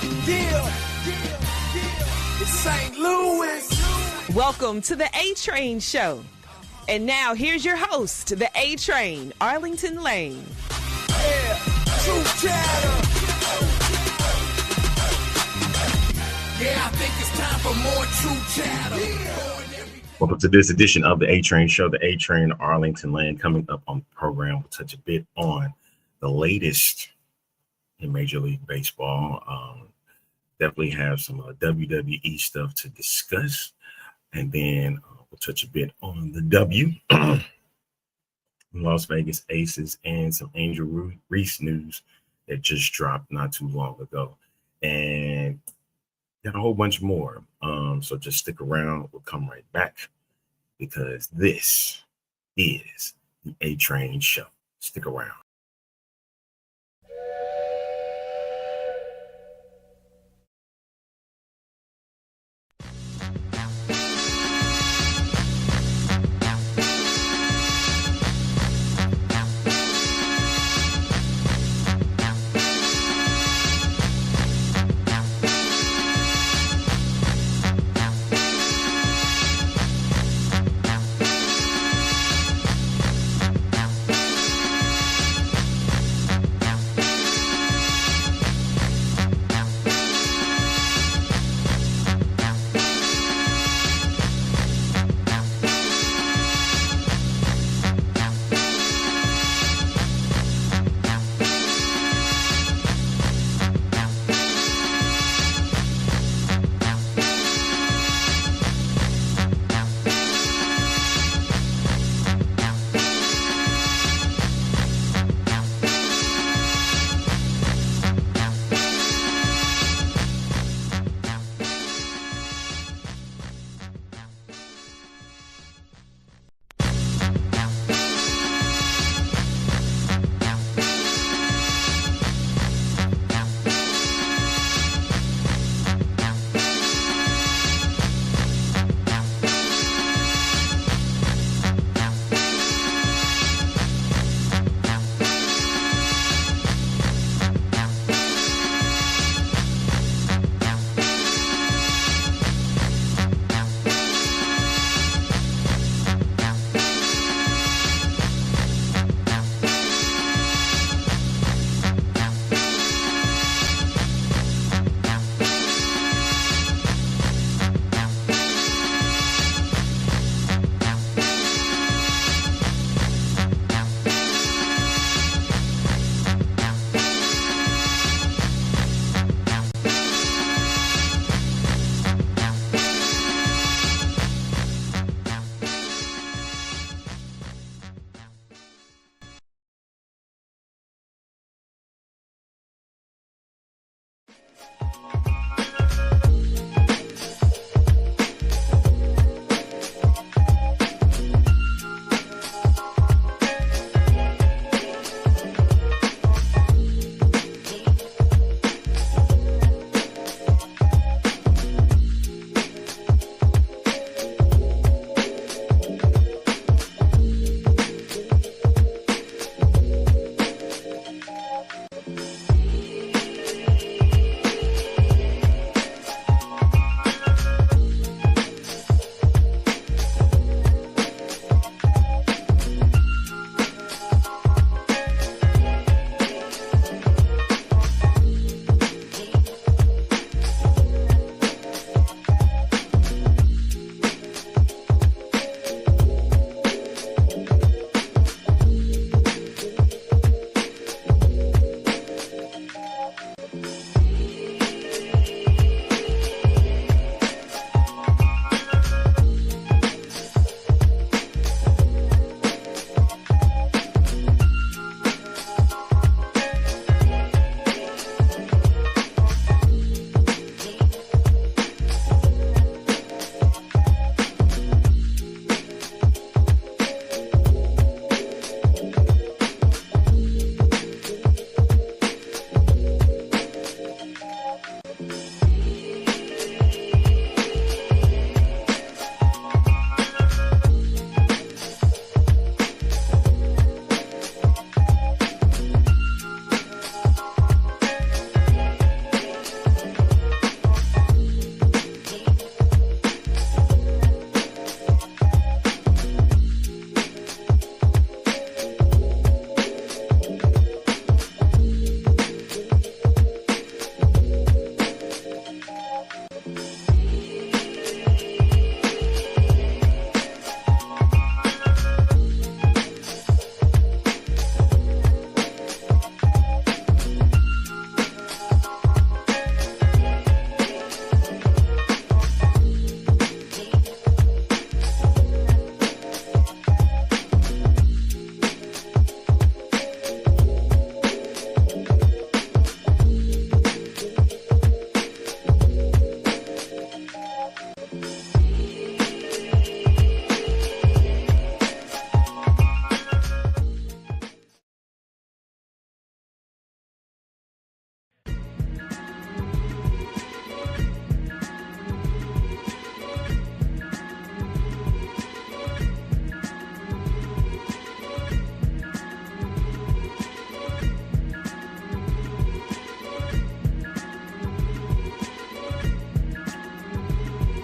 It's St. Louis. Welcome to the A-Train Show. And now here's your host, the A-Train, Arlington Lane. Yeah, True Chatter. Yeah, I think it's time for more True Chatter. Welcome to this edition of the A-Train Show. The A-Train, Arlington Lane. Coming up on the program, we'll touch a bit on the latest in Major League Baseball. Definitely have some WWE stuff to discuss. And then we'll touch a bit on the W, Las Vegas Aces, and some Angel Reese news that just dropped not too long ago. And got a whole bunch more. So just stick around. We'll come right back because this is the A-Train Show. Stick around.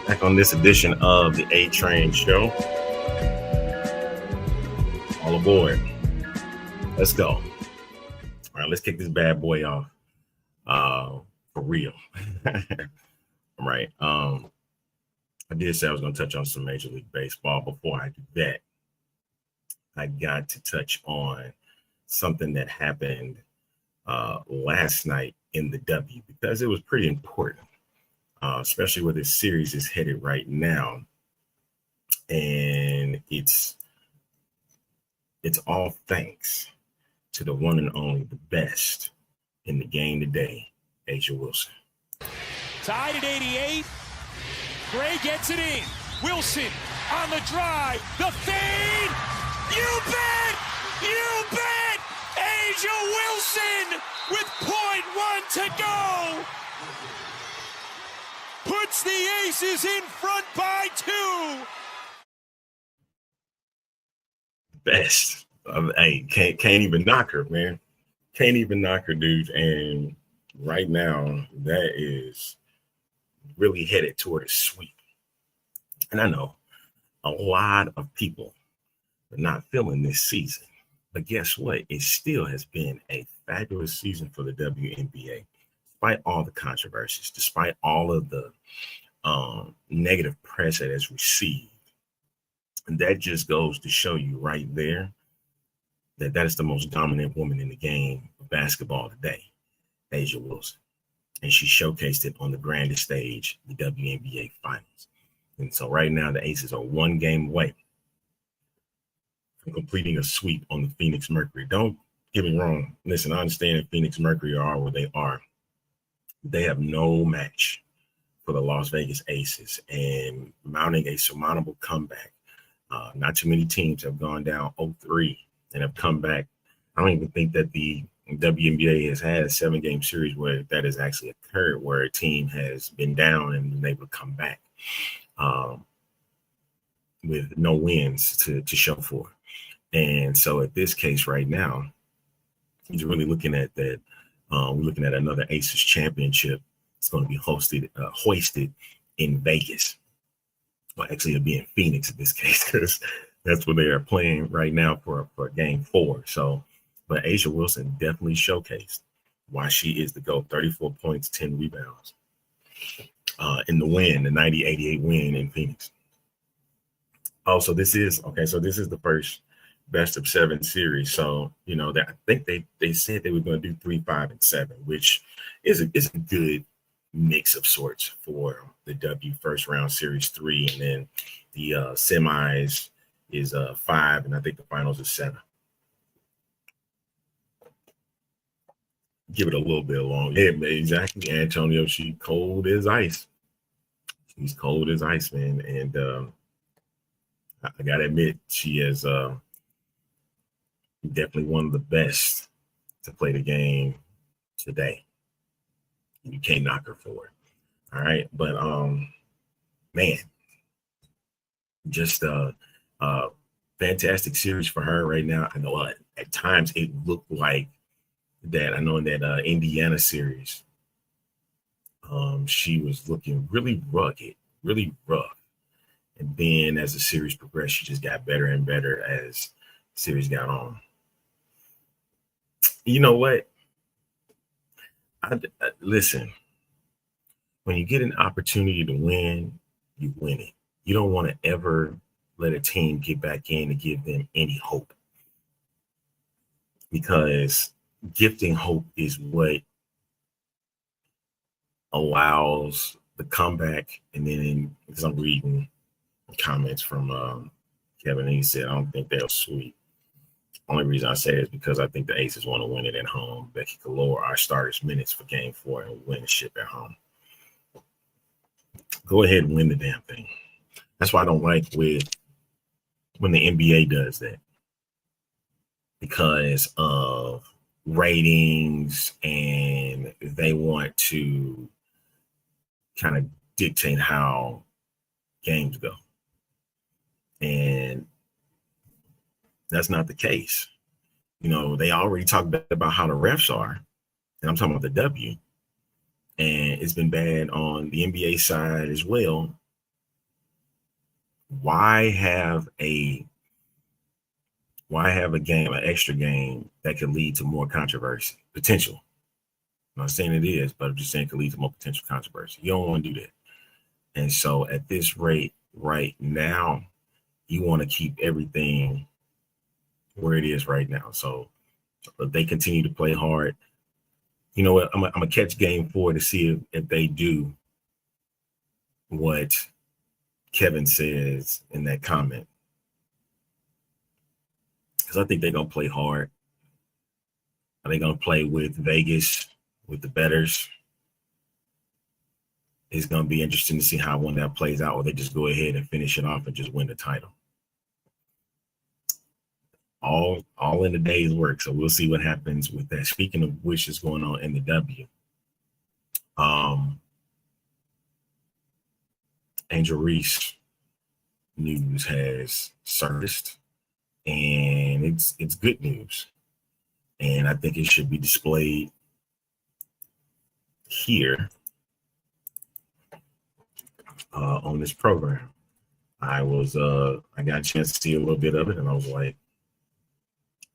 Back on this edition of the A Train Show. All aboard. Let's go. All right, let's kick this bad boy off. For real. All right. I did say I was going to touch on some Major League Baseball. Before I do that, I got to touch on something that happened last night in the W, because it was pretty important, especially where this series is headed right now. And it's all thanks to the one and only, the best in the game today, A'ja Wilson. Tied at 88. Gray gets it in. Wilson on the drive. The fade. You bet! You bet! A'ja Wilson with .1 to go puts the Aces in front by 2. Best. Hey, can't even knock her, man. Can't even knock her, dude. And right now, that is really headed toward a sweep. And I know a lot of people are not feeling this season, but guess what? It still has been a fabulous season for the WNBA, despite all the controversies, despite all of the negative press it has received. And that just goes to show you right there that is the most dominant woman in the game of basketball today, A'ja Wilson. And she showcased it on the grandest stage, the WNBA Finals. And so right now, the Aces are one game away from completing a sweep on the Phoenix Mercury. Don't get me wrong. Listen, I understand that Phoenix Mercury are where they are. They have no match for the Las Vegas Aces, and mounting a surmountable comeback. Not too many teams have gone down 0-3 and have come back. I don't even think that the WNBA has had a 7-game series where that has actually occurred, where a team has been down and been able to come back with no wins to show for. And so at this case right now, he's really looking at that. We're looking at another Aces championship. It's going to be hoisted in Vegas. Well, actually, it'll be in Phoenix in this case, because that's where they are playing right now for game 4. So, but A'ja Wilson definitely showcased why she is the GOAT. 34 points, 10 rebounds in the win, the 90-88 win in Phoenix. Oh, so this is the first best of 7 series. So, I think they said they were going to do 3, 5, and 7, which is a good mix of sorts for the W. First round series 3, and then the semis is 5, and I think the finals is 7. Give it a little bit long. Yeah, exactly. Antonio, she cold as ice. She's cold as ice, man. And I gotta admit, she is definitely one of the best to play the game today. You can't knock her for it. All right. But man, just a fantastic series for her right now. I know at times it looked like that. I know in that Indiana series, she was looking really rugged, really rough. And then as the series progressed, she just got better and better as the series got on. You know what? Listen, when you get an opportunity to win, you win it. You don't want to ever let a team get back in to give them any hope, because gifting hope is what allows the comeback. And then, because I'm reading comments from Kevin, and he said, I don't think they'll sweep. Only reason I say it is because I think the Aces want to win it at home. Becky could lower our starters' minutes for game 4 and win the ship at home. Go ahead and win the damn thing. That's why I don't like when the NBA does that, because of ratings, and they want to kind of dictate how games go. And that's not the case. They already talked about how the refs are, and I'm talking about the W. And it's been bad on the NBA side as well, why have a game, an extra game that could lead to more controversy potential? I'm not saying it is, but I'm just saying it could lead to more potential controversy. You don't want to do that. And so at this rate right now, you want to keep everything where it is right now. So if they continue to play hard, you know what? I'm going to catch game 4 to see if they do what Kevin says in that comment. Because I think they're going to play hard. Are they going to play with Vegas, with the bettors? It's going to be interesting to see how one that plays out, or they just go ahead and finish it off and just win the title. All in a day's work. So we'll see what happens with that. Speaking of which is going on in the W. Angel Reese news has surfaced, and it's good news. And I think it should be displayed here on this program. I got a chance to see a little bit of it, and I was like,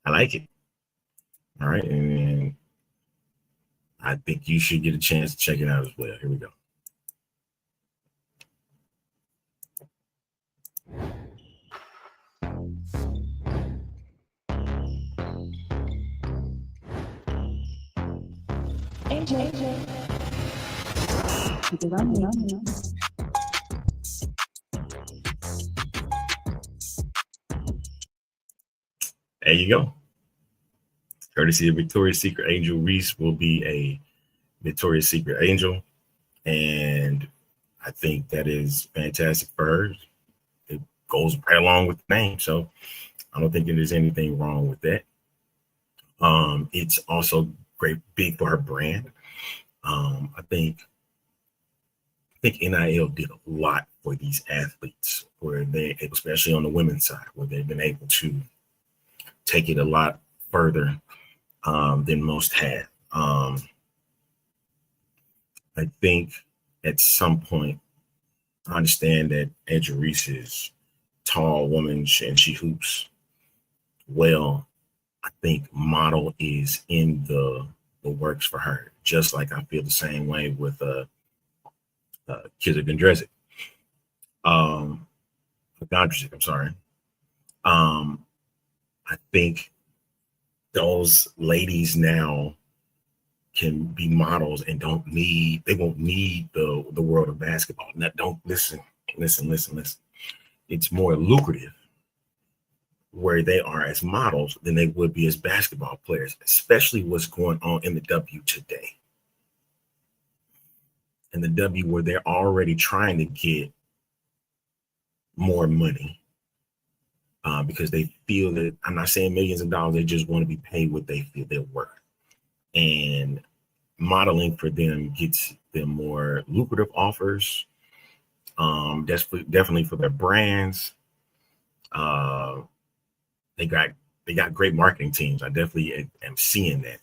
I like it. All right. And I think you should get a chance to check it out as well. Here we go. There you go. Courtesy of Victoria's Secret, Angel Reese will be a Victoria's Secret Angel. And I think that is fantastic for her. It goes right along with the name. So I don't think there's anything wrong with that. It's also big for her brand. I think NIL did a lot for these athletes, where they, especially on the women's side, where they've been able to take it a lot further than most have. I think at some point, I understand that Angel Reese is tall woman and she hoops well. I think model is in the works for her, just like I feel the same way with Kiza Gondrezic. I'm sorry. I think those ladies now can be models and they won't need the world of basketball. Now, don't listen. It's more lucrative where they are as models than they would be as basketball players, especially what's going on in the W today. In the W, where they're already trying to get more money because they feel that, I'm not saying millions of dollars, they just want to be paid what they feel they're worth. And modeling for them gets them more lucrative offers. Definitely for their brands. They got great marketing teams. I definitely am seeing that.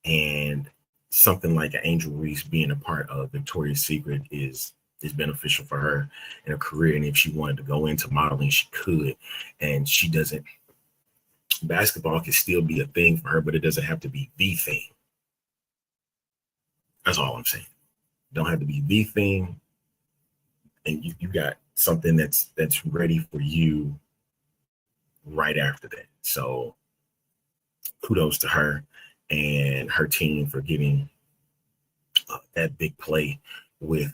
And something like an Angel Reese being a part of Victoria's Secret is beneficial for her in her career. And if she wanted to go into modeling, she could. And she doesn't. Basketball can still be a thing for her, but it doesn't have to be the thing. That's all I'm saying. Don't have to be the thing. And you got something that's ready for you right after that. So kudos to her and her team for getting that big play with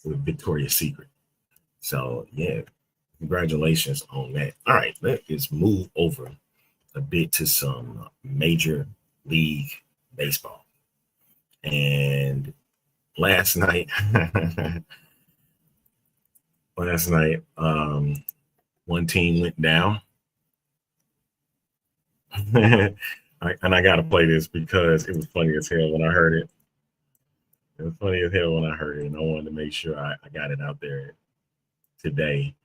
Victoria's Secret. So yeah, congratulations on that. All right, let's move over a bit to some Major League Baseball. And last night, one team went down. And I got to play this because it was funny as hell when I heard it. It was funny as hell when I heard it, and I wanted to make sure I got it out there today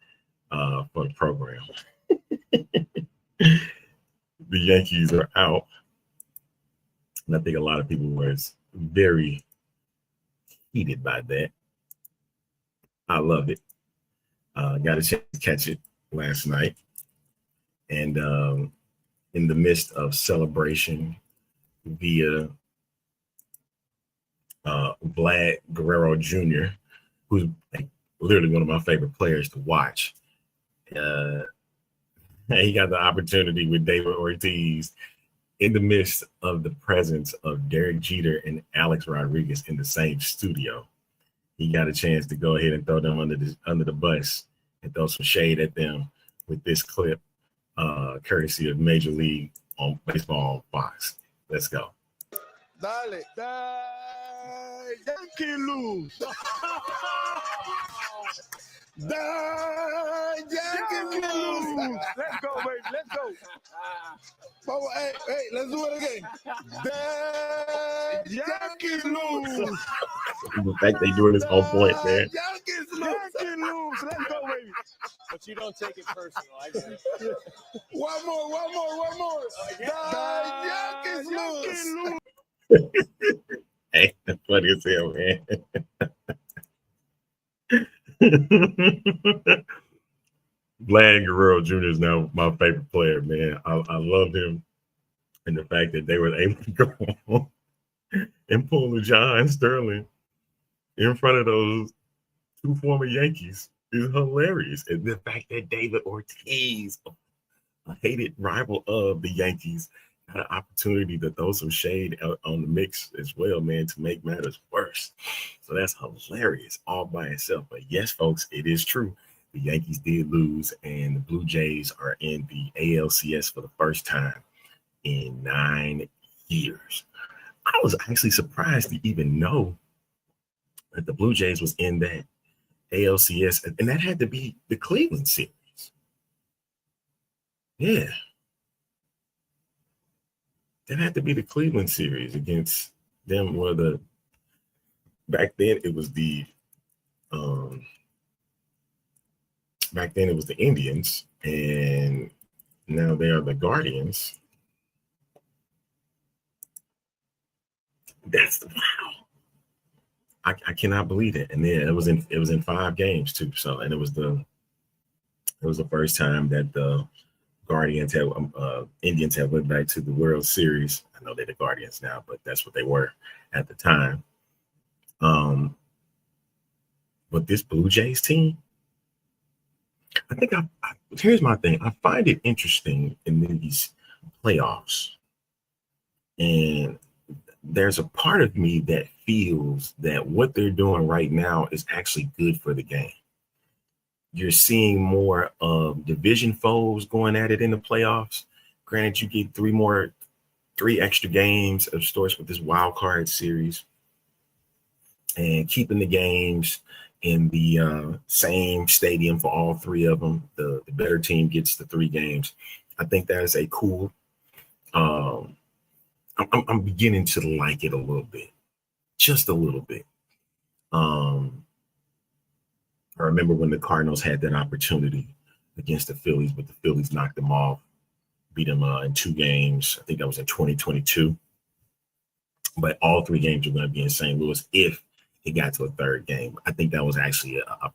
for the program. The Yankees are out. And I think a lot of people were very heated by that. I love it. Got a chance to catch it last night. And in the midst of celebration via Vlad Guerrero Jr., who's like literally one of my favorite players to watch. He got the opportunity with David Ortiz in the midst of the presence of Derek Jeter and Alex Rodriguez in the same studio. He got a chance to go ahead and throw them under the bus and throw some shade at them with this clip, courtesy of Major League on Baseball on Fox. Let's go. Dale, Yankee lose. Yankee lose. Let's go, baby. Let's go. Hey, let's do it again. Yankee lose. The fact they doing this on point, man. Yankees lose. Let's go, baby. But you don't take it personal. I get it. One more. Yankees lose. Hey, that's funny as hell, man. Vlad Guerrero Jr. is now my favorite player, man. I love him and the fact that they were able to go on and pull John Sterling in front of those two former Yankees is hilarious. And the fact that David Ortiz, a hated rival of the Yankees, had an opportunity to throw some shade out on the mix as well, man, to make matters worse. So that's hilarious all by itself. But yes, folks, it is true. The Yankees did lose, and the Blue Jays are in the ALCS for the first time in 9 years. I was actually surprised to even know that the Blue Jays was in that ALCS, and that had to be the Cleveland series. Yeah. That had to be the Cleveland series against them. Back then it was the Indians, and now they are the Guardians. That's wow. I cannot believe it. And then it was in 5 games too. So, and it was the first time that the Guardians had Indians have went back to the World Series. I know they're the Guardians now, but that's what they were at the time. But this Blue Jays team, I think here's my thing. I find it interesting in these playoffs, and there's a part of me that feels that what they're doing right now is actually good for the game. You're seeing more of division foes going at it in the playoffs. Granted, you get 3 extra games of sorts with this wild card series, and keeping the games in the same stadium for all 3 of them. The better team gets the 3 games. I think that is a cool. I'm beginning to like it a little bit, just a little bit. I remember when the Cardinals had that opportunity against the Phillies, but the Phillies knocked them off, beat them in 2 games. I think that was in 2022. But all 3 games are going to be in St. Louis if it got to a 3rd game. I think that was actually a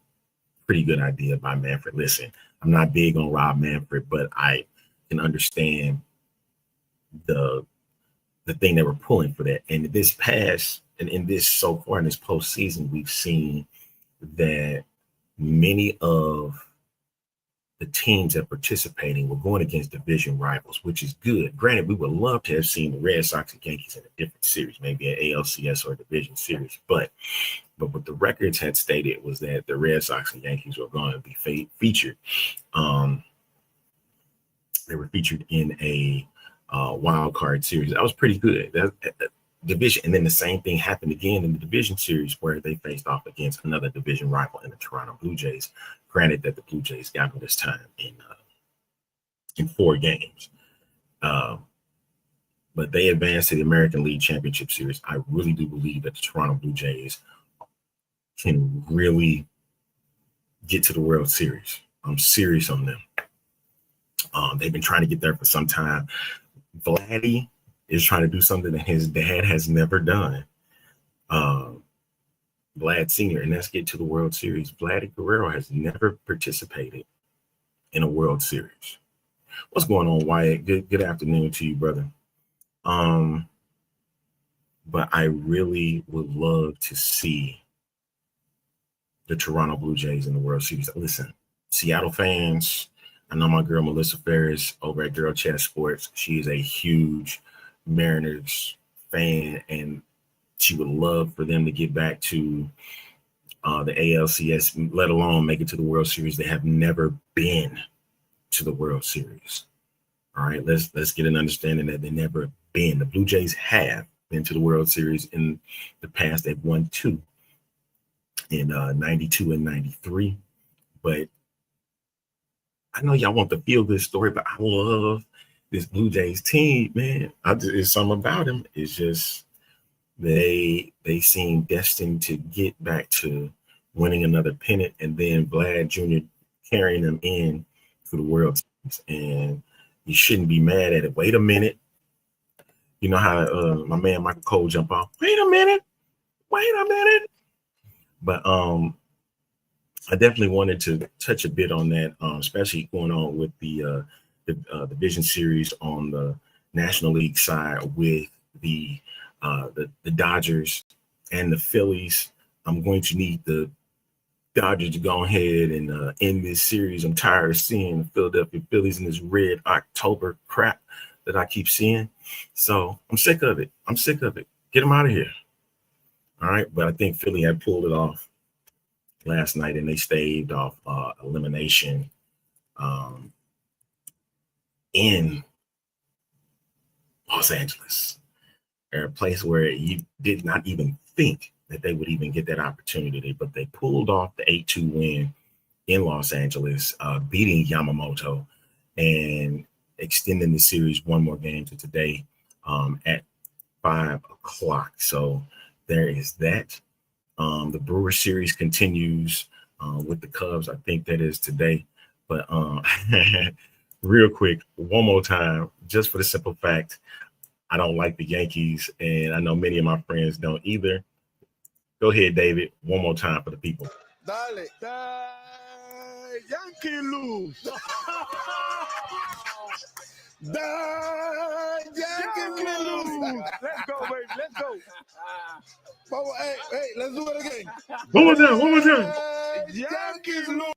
pretty good idea by Manfred. Listen, I'm not big on Rob Manfred, but I can understand the thing they were pulling for that. And in this so far in this postseason, we've seen that many of the teams that are participating were going against division rivals, which is good. Granted, we would love to have seen the Red Sox and Yankees in a different series, maybe an ALCS or a division series. But what the records had stated was that the Red Sox and Yankees were going to be featured. They were featured in a wild card series. That was pretty good. That division, and then the same thing happened again in the division series where they faced off against another division rival in the Toronto Blue Jays. Granted that the Blue Jays got them this time in 4 games, but they advanced to the American League Championship Series. I really do believe that the Toronto Blue Jays can really get to the World Series. I'm serious on them. They've been trying to get there for some time. Vladdy is trying to do something that his dad has never done. Vlad Sr., and let's get to the World Series. Vlad Guerrero has never participated in a World Series. What's going on, Wyatt? Good afternoon to you, brother. But I really would love to see the Toronto Blue Jays in the World Series. Listen, Seattle fans, I know my girl Melissa Ferris over at Girl Chat Sports. She is a huge Mariners fan, and she would love for them to get back to the ALCS, let alone make it to the World Series. They have never been to the World Series. All right, let's get an understanding that they've never been. The Blue Jays have been to the World Series in the past. They've won 2 in 92 and 93. But I know y'all want the feel-good story, but I love this Blue Jays team, man. It's something about them. It's just they seem destined to get back to winning another pennant, and then Vlad Jr. carrying them in for the World Series. And you shouldn't be mad at it. Wait a minute. You know how my man Michael Cole jump off. Wait a minute. But I definitely wanted to touch a bit on that, especially going on with the Division Series on the National League side with the Dodgers and the Phillies. I'm going to need the Dodgers to go ahead and end this series. I'm tired of seeing the Philadelphia Phillies in this red October crap that I keep seeing. So I'm sick of it. Get them out of here. All right. But I think Philly had pulled it off last night, and they staved off elimination in Los Angeles, a place where you did not even think that they would even get that opportunity, but they pulled off the 8-2 win in Los Angeles, beating Yamamoto and extending the series one more game to today at 5 o'clock. So there is that. The Brewers series continues with the Cubs. I think that is today. But real quick, one more time, just for the simple fact, I don't like the Yankees, and I know many of my friends don't either. Go ahead, David, one more time for the people. Dale. Yankee lose. Yankee lose. Let's go, baby. Let's go. Hey, let's do it again. One more time. Yankees lose.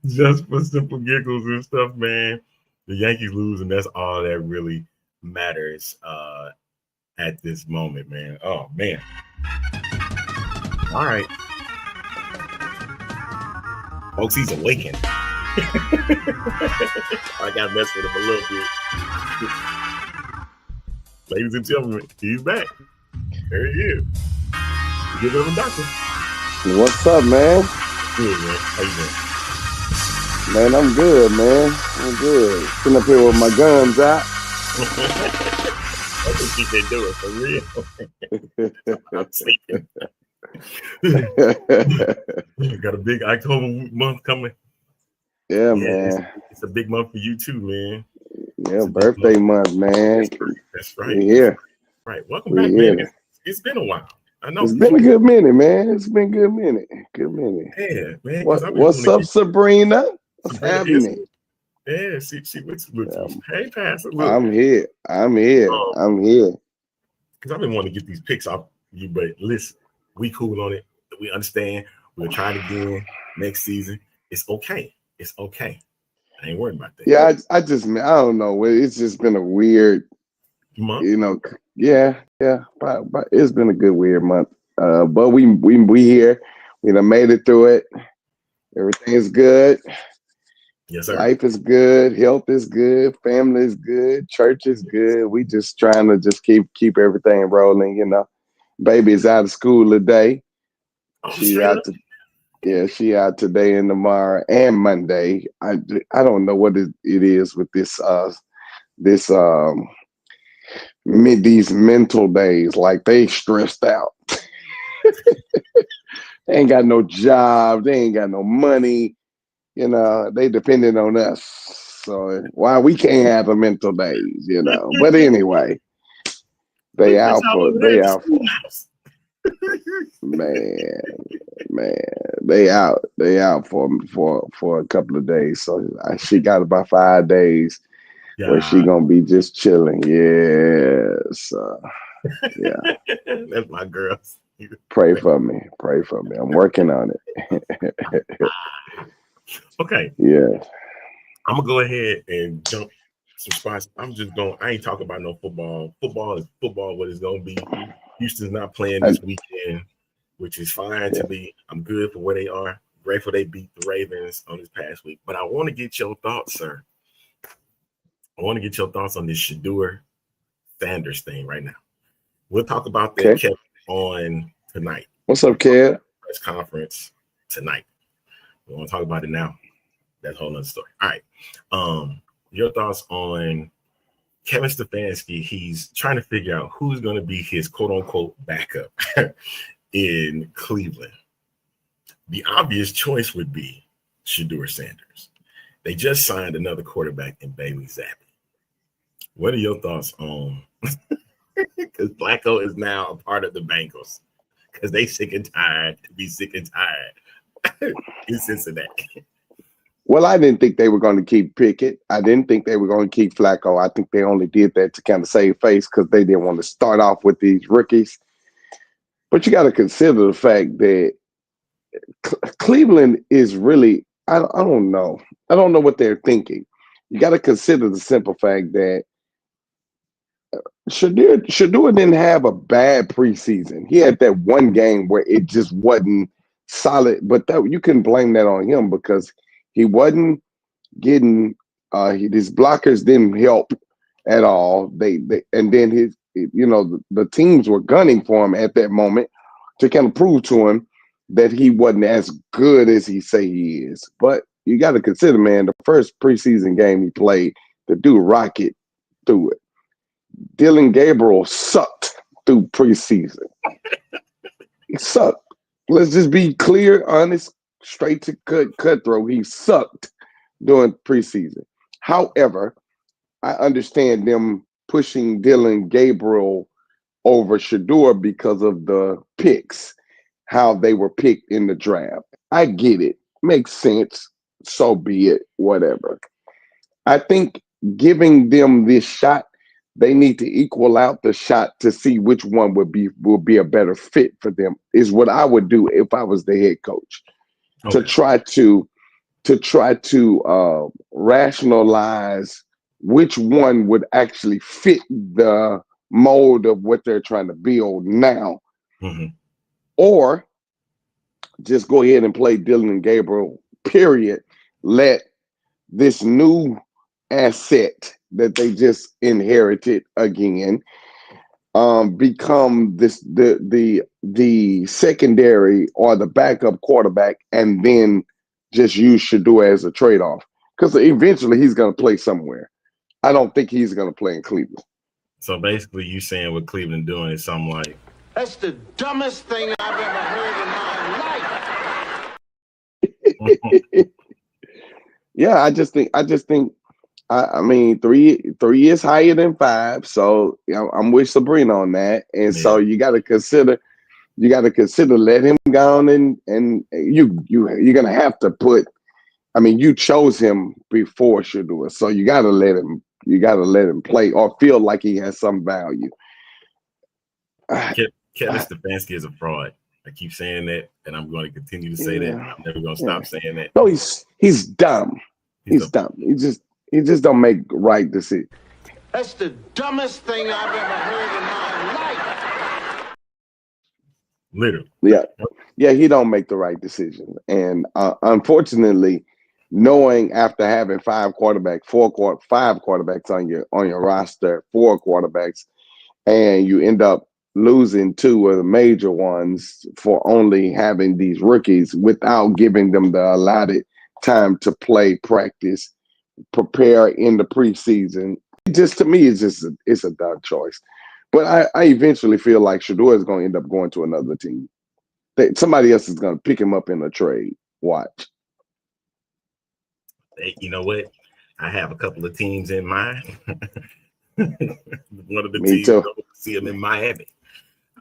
Just for simple giggles and stuff, man. The Yankees lose, and that's all that really matters at this moment, man. Oh, man. All right. Folks, he's awakened. I got to mess with him a little bit. Ladies and gentlemen, he's back. There he is. Give him a doctor. What's up, man? Good, man. How you doing? Man, I'm good, man. I'm good. Sitting up here with my guns out. That's what you can do it for real. I'm sleeping. Got a big October month coming. Yeah, man. It's a big month for you too, man. Yeah, birthday month, man. That's right. Yeah. Right. Welcome back, man. It's been a while. I know. It's been a good minute, man. It's been a good minute. Yeah, man. What's up, Sabrina? What's happening? Yeah, she what's hey, Pastor. Look. I'm here. Because I've been wanting to get these pics off you, but listen, we cool on it. We understand. We'll try it again next season. It's okay. I ain't worried about that. Yeah, I don't know. It's just been a weird month. You know, yeah. But it's been a good weird month. But we here. We done made it through it. Everything is good. Yes, sir. Life is good. Health is good. Family is good. Church is good. We just trying to just keep everything rolling. You know, baby is out of school today. She out today and tomorrow and Monday. I don't know what it is with this these mental days. Like they stressed out. They ain't got no job. They ain't got no money. You know, they depending on us. So why we can't have a mental days, you know. But anyway, They That's out how for it they is. out for man, they out for a couple of days. So she got about 5 days where she God. gonna be just chilling. Yes, yeah. That's my girl. Pray for me. I'm working on it. Okay, Yeah. I'm gonna go ahead and jump some spots. I ain't talking about no football. Football is football, what it's gonna be. Houston's not playing this weekend, which is fine to me. I'm good for where they are. Grateful they beat the Ravens on this past week. But I want to get your thoughts, sir. I want to get your thoughts on this Shedeur Sanders thing right now. We'll talk about that, Okay. Kevin, on tonight. What's up, Kev? Press conference tonight. We want to talk about it now. That's a whole nother story. All right. Your thoughts on Kevin Stefanski? He's trying to figure out who's going to be his quote-unquote backup in Cleveland. The obvious choice would be Shedeur Sanders. They just signed another quarterback in Bailey Zappi. What are your thoughts on because Flacco is now a part of the Bengals because they sick and tired to be sick and tired in Cincinnati. Well, I didn't think they were going to keep Pickett. I didn't think they were going to keep Flacco. I think they only did that to kind of save face because they didn't want to start off with these rookies. But you got to consider the fact that Cleveland is really, I don't know. I don't know what they're thinking. You got to consider the simple fact that Shedeur didn't have a bad preseason. He had that one game where it just wasn't solid, but that you couldn't blame that on him because he wasn't getting his blockers didn't help at all. They and then the teams were gunning for him at that moment to kind of prove to him that he wasn't as good as he say he is. But you got to consider, man, the first preseason game he played, the dude rocket through it. Dylan Gabriel sucked through preseason. He sucked. Let's just be clear, honest, straight to cutthroat. He sucked during preseason. However, I understand them pushing Dylan Gabriel over Shedeur because of the picks, how they were picked in the draft. I get it. Makes sense. So be it. Whatever. I think giving them this shot, they need to equal out the shot to see which one will be a better fit for them, is what I would do if I was the head coach. Okay. To try to rationalize which one would actually fit the mold of what they're trying to build now. Mm-hmm. Or just go ahead and play Dylan and Gabriel, period. Let this new asset that they just inherited again become the secondary or the backup quarterback, and then just use Shedeur as a trade-off. Because eventually he's going to play somewhere. I don't think he's going to play in Cleveland. So basically you saying what Cleveland doing is something like, that's the dumbest thing I've ever heard in my life. Yeah, I just think I mean 3 is higher than 5, so I'm with Sabrina on that. And so you got to consider let him go on and you're gonna have to put. I mean, you chose him before Shedeur, so you got to let him. You got to let him play or feel like he has some value. Kevin Stefanski is a fraud. I keep saying that, and I'm going to continue to say that. I'm never going to stop saying that. No, he's dumb. He's dumb. He just don't make right decisions. That's the dumbest thing I've ever heard in my life. Literally. Yeah, he don't make the right decision. And unfortunately, knowing after having 5 quarterbacks on your roster, 4 quarterbacks, and you end up losing 2 of the major ones for only having these rookies without giving them the allotted time to play, practice, prepare in the preseason. To me, it's a dumb choice. But I eventually feel like Shedeur is going to end up going to another team. Somebody else is going to pick him up in a trade. Watch. Hey, you know what? I have a couple of teams in mind. One of the teams see him in Miami.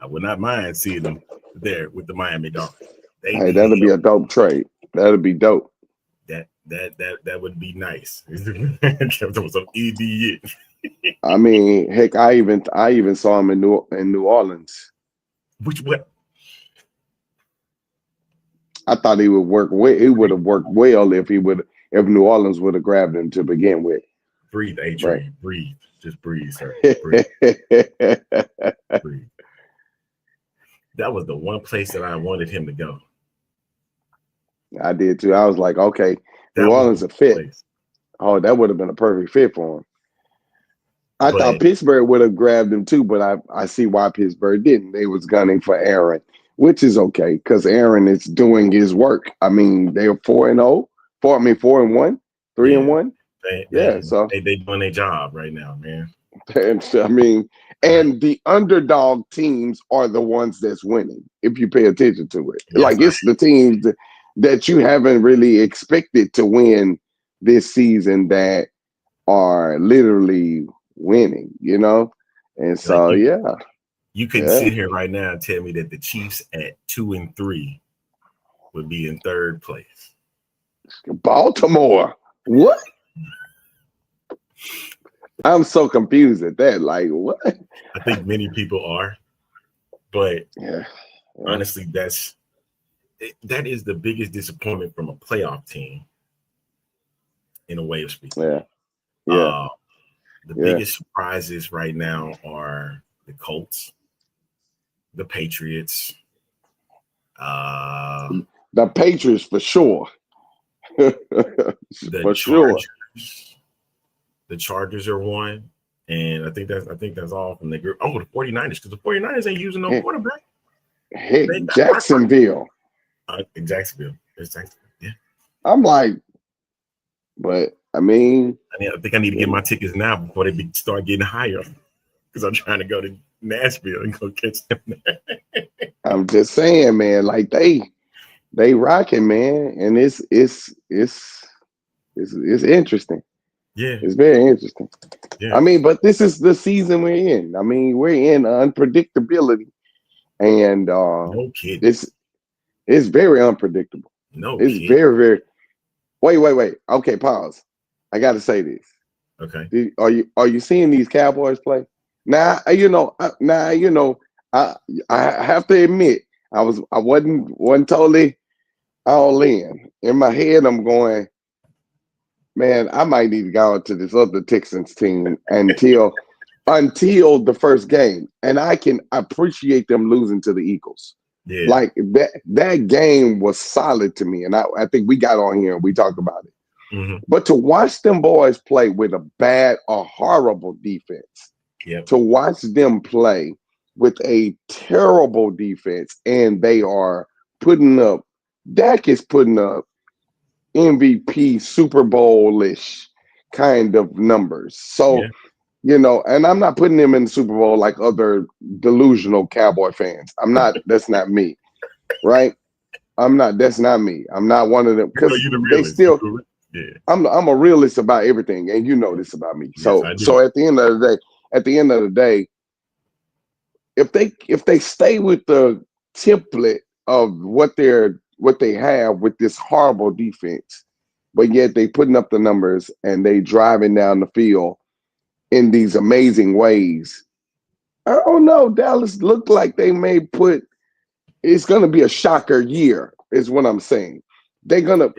I would not mind seeing him there with the Miami Dolphins. Hey, that'll be a dope trade. That'll be dope. That would be nice. There was some ED. I mean, heck, I even saw him in New Orleans. Which what? I thought he would work. He would have worked well if New Orleans would have grabbed him to begin with. Breathe, A-Train. Right. Breathe. Just breathe, sir. Breathe. Breathe. That was the one place that I wanted him to go. I did too. I was like, okay, New Orleans a fit. Place. Oh, that would have been a perfect fit for him. I thought Pittsburgh would have grabbed him too, but I see why Pittsburgh didn't. They was gunning for Aaron, which is okay because Aaron is doing his work. I mean, they're 4-1, 3-1. So they doing their job right now, man. And I mean, and the underdog teams are the ones that's winning. If you pay attention to it, it's the teams that you haven't really expected to win this season that are literally winning, and so you can sit here right now and tell me that the Chiefs at 2-3 would be in third place. Baltimore, what? I'm so confused at that. Like, what? I think many people are, but honestly, that is the biggest disappointment from a playoff team, in a way of speaking. The biggest surprises right now are the Colts, the Patriots. The Patriots for sure. For sure. The Chargers are one. And I think that's all from the group. Oh, the 49ers, because the 49ers ain't using no quarterback. Hey, Jacksonville. Jacksonville. It's Jacksonville. Yeah. I'm like, but I think I need to get my tickets now before they start getting higher, because I'm trying to go to Nashville and go catch them. I'm just saying, man. Like they rocking, man, and it's interesting. Yeah, it's very interesting. Yeah. I mean, but this is the season we're in. I mean, we're in unpredictability, and no kidding. It's very unpredictable. No, it's kidding. very, very. Wait. Okay, pause. I got to say this. Okay. Are you seeing these Cowboys play? I have to admit, I wasn't totally all in. In my head, I'm going, man, I might need to go to this other Texans team until the first game, and I can appreciate them losing to the Eagles. Yeah. Like that game was solid to me, and I think we got on here and we talked about it. Mm-hmm. But to watch them boys play with a horrible defense, to watch them play with a terrible defense, and they are Dak is putting up MVP Super Bowl-ish kind of numbers. So, and I'm not putting them in the Super Bowl like other delusional Cowboy fans. I'm not, that's not me, right? That's not me. I'm not one of them, because they still, I'm a realist about everything, and you know this about me. So at the end of the day, if they stay with the template of what they have with this horrible defense, but yet they putting up the numbers and they driving down the field in these amazing ways, I don't know. Dallas looked like they may it's going to be a shocker year, is what I'm saying. They're gonna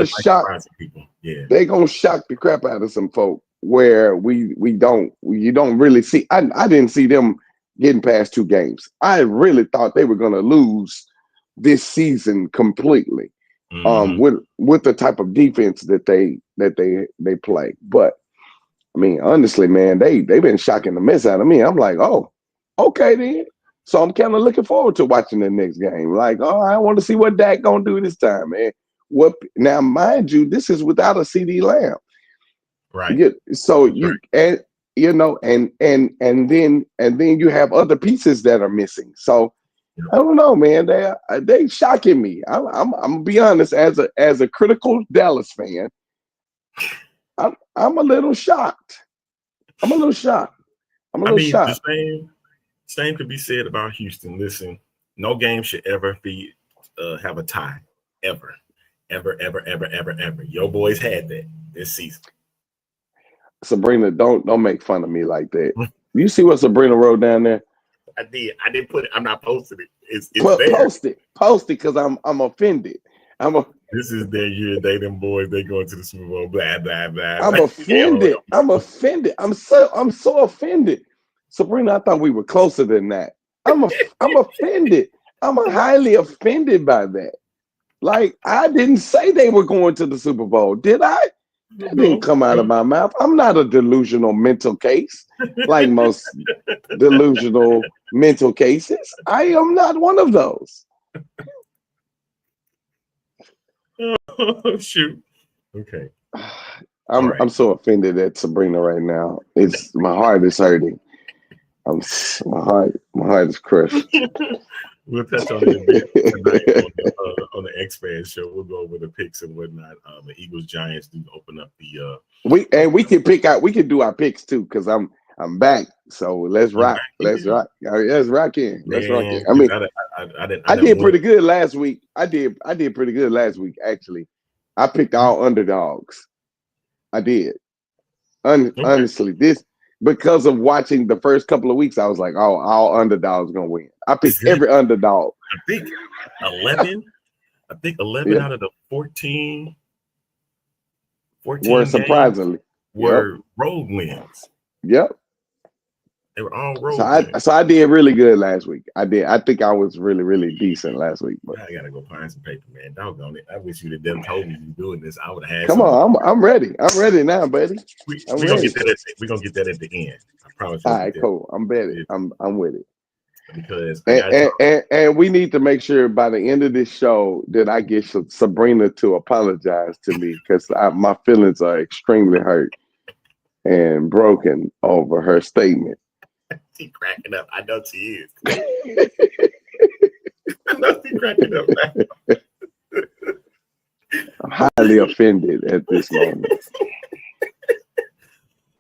shock people. Yeah, they're gonna shock the crap out of some folk where you don't really see. I didn't see them getting past 2 games. I really thought they were gonna lose this season completely, with the type of defense that they play. But I mean, honestly, man, they've been shocking the mess out of me. I'm like, oh, okay then. So I'm kind of looking forward to watching the next game. Like, oh, I want to see what Dak gonna do this time, man. Now, mind you, this is without a CD Lamb, right? So you and then you have other pieces that are missing. So I don't know, man. They shocking me. I'm gonna be honest, as a critical Dallas fan, I'm a little shocked. I'm a little shocked. Same could be said about Houston. Listen, no game should ever be have a tie. Ever. Your boys had that this season. Sabrina, don't make fun of me like that. You see what Sabrina wrote down there? I did. I didn't put it. I'm not posting it. It's there. Post it, because I'm offended. This is their year. They them boys. They going to the Super Bowl. Blah blah blah. I'm offended. I'm offended. I'm so offended. Sabrina, I thought we were closer than that. I'm offended. I'm highly offended by that. Like, I didn't say they were going to the Super Bowl, did I? That didn't come out of my mouth. I'm not a delusional mental case like most delusional mental cases. I am not one of those. Oh, shoot. Okay. I'm so offended at Sabrina right now. It's my heart is hurting. My heart is crushed. We'll touch on it a bit tonight on the X-Fans show. We'll go over the picks and whatnot. The Eagles Giants do open up the we can pick out. We can do our picks too, because I'm back. So let's rock. Let's rock. Let's rock in. Let's rock in. I mean, I did pretty good last week. I did pretty good last week, actually. I picked all underdogs. I did. Honestly, because of watching the first couple of weeks, I was like, oh, all underdogs gonna win. I picked every underdog. I think 11 out of the 14 were surprisingly road wins. Yep. They were all road wins. So I did really good last week. I did. I think I was really, really decent last week. But I gotta go find some paper, man. Doggone it. I wish you'd have told me you were doing this. I would have had Come on, I'm ready. I'm ready now, buddy. We're gonna get that at the end. I promise you. All right, cool. I'm ready. I'm with it. Because and we need to make sure by the end of this show that I get Sabrina to apologize to me, because my feelings are extremely hurt and broken over her statement. She cracking up. I know she is. I know she cracking up. I'm highly offended at this moment.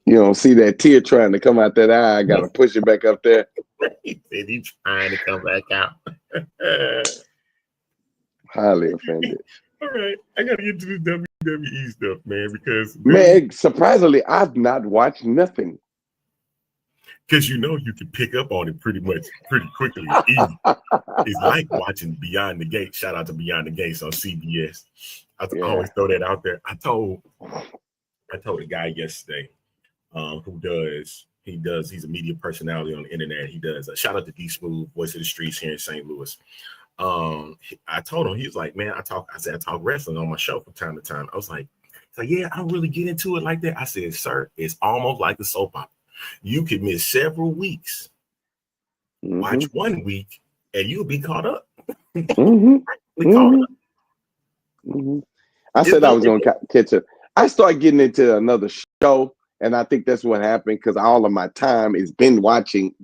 You don't see that tear trying to come out that eye. I gotta push it back up there. He said he's trying to come back out. Highly offended. All right, I gotta get to the WWE stuff, man, because surprisingly, I've not watched nothing. Because you can pick up on it pretty quickly. It's easy. It's like watching Beyond the Gate. Shout out to Beyond the Gates on CBS. I always throw that out there. I told a guy yesterday he's a media personality on the internet. He does shout out to D Smooth, Voice of the Streets here in St. Louis. I told him, he was like, man, I talk wrestling on my show from time to time. I was like, yeah, I don't really get into it like that. I said, sir, it's almost like a soap opera. You could miss several weeks, watch 1 week, and you'll be caught up. I said I was going to catch up. I started getting into another show, and I think that's what happened, because all of my time is binge watching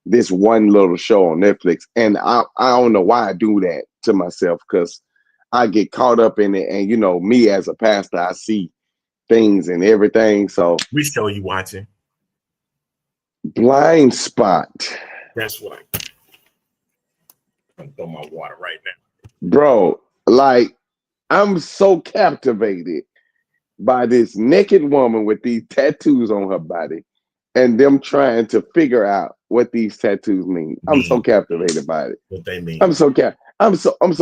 this one little show on Netflix. And I don't know why I do that to myself, because I get caught up in it. And, me as a pastor, I see things and everything. So which show you watching? Blind Spot. That's right. I'm throwing my water right now, bro. Like, I'm so captivated by this naked woman with these tattoos on her body, and them trying to figure out what these tattoos mean. I'm so captivated by it. What they mean? I'm so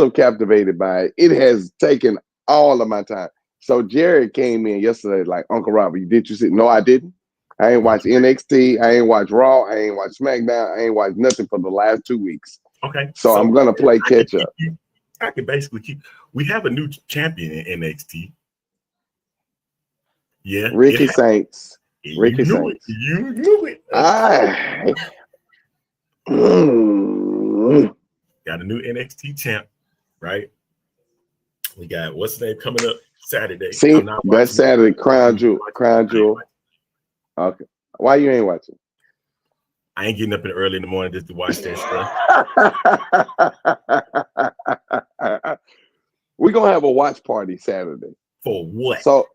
captivated by it. It has taken all of my time. So Jared came in yesterday like, Uncle Robert, did you see? No, I didn't. I ain't watched NXT. I ain't watched Raw. I ain't watched SmackDown. I ain't watched nothing for the last 2 weeks. Okay. So I'm going to play catch up. I can basically we have a new champion in NXT. Yeah. Ricky Saints. Ricky Saints. You knew it. Got a new NXT champ, right? We got what's the name coming up Saturday. See, that's Saturday. Crown Jewel. Okay. Why you ain't watching? I ain't getting up early in the morning just to watch that stuff. We're gonna have a watch party Saturday. For what? So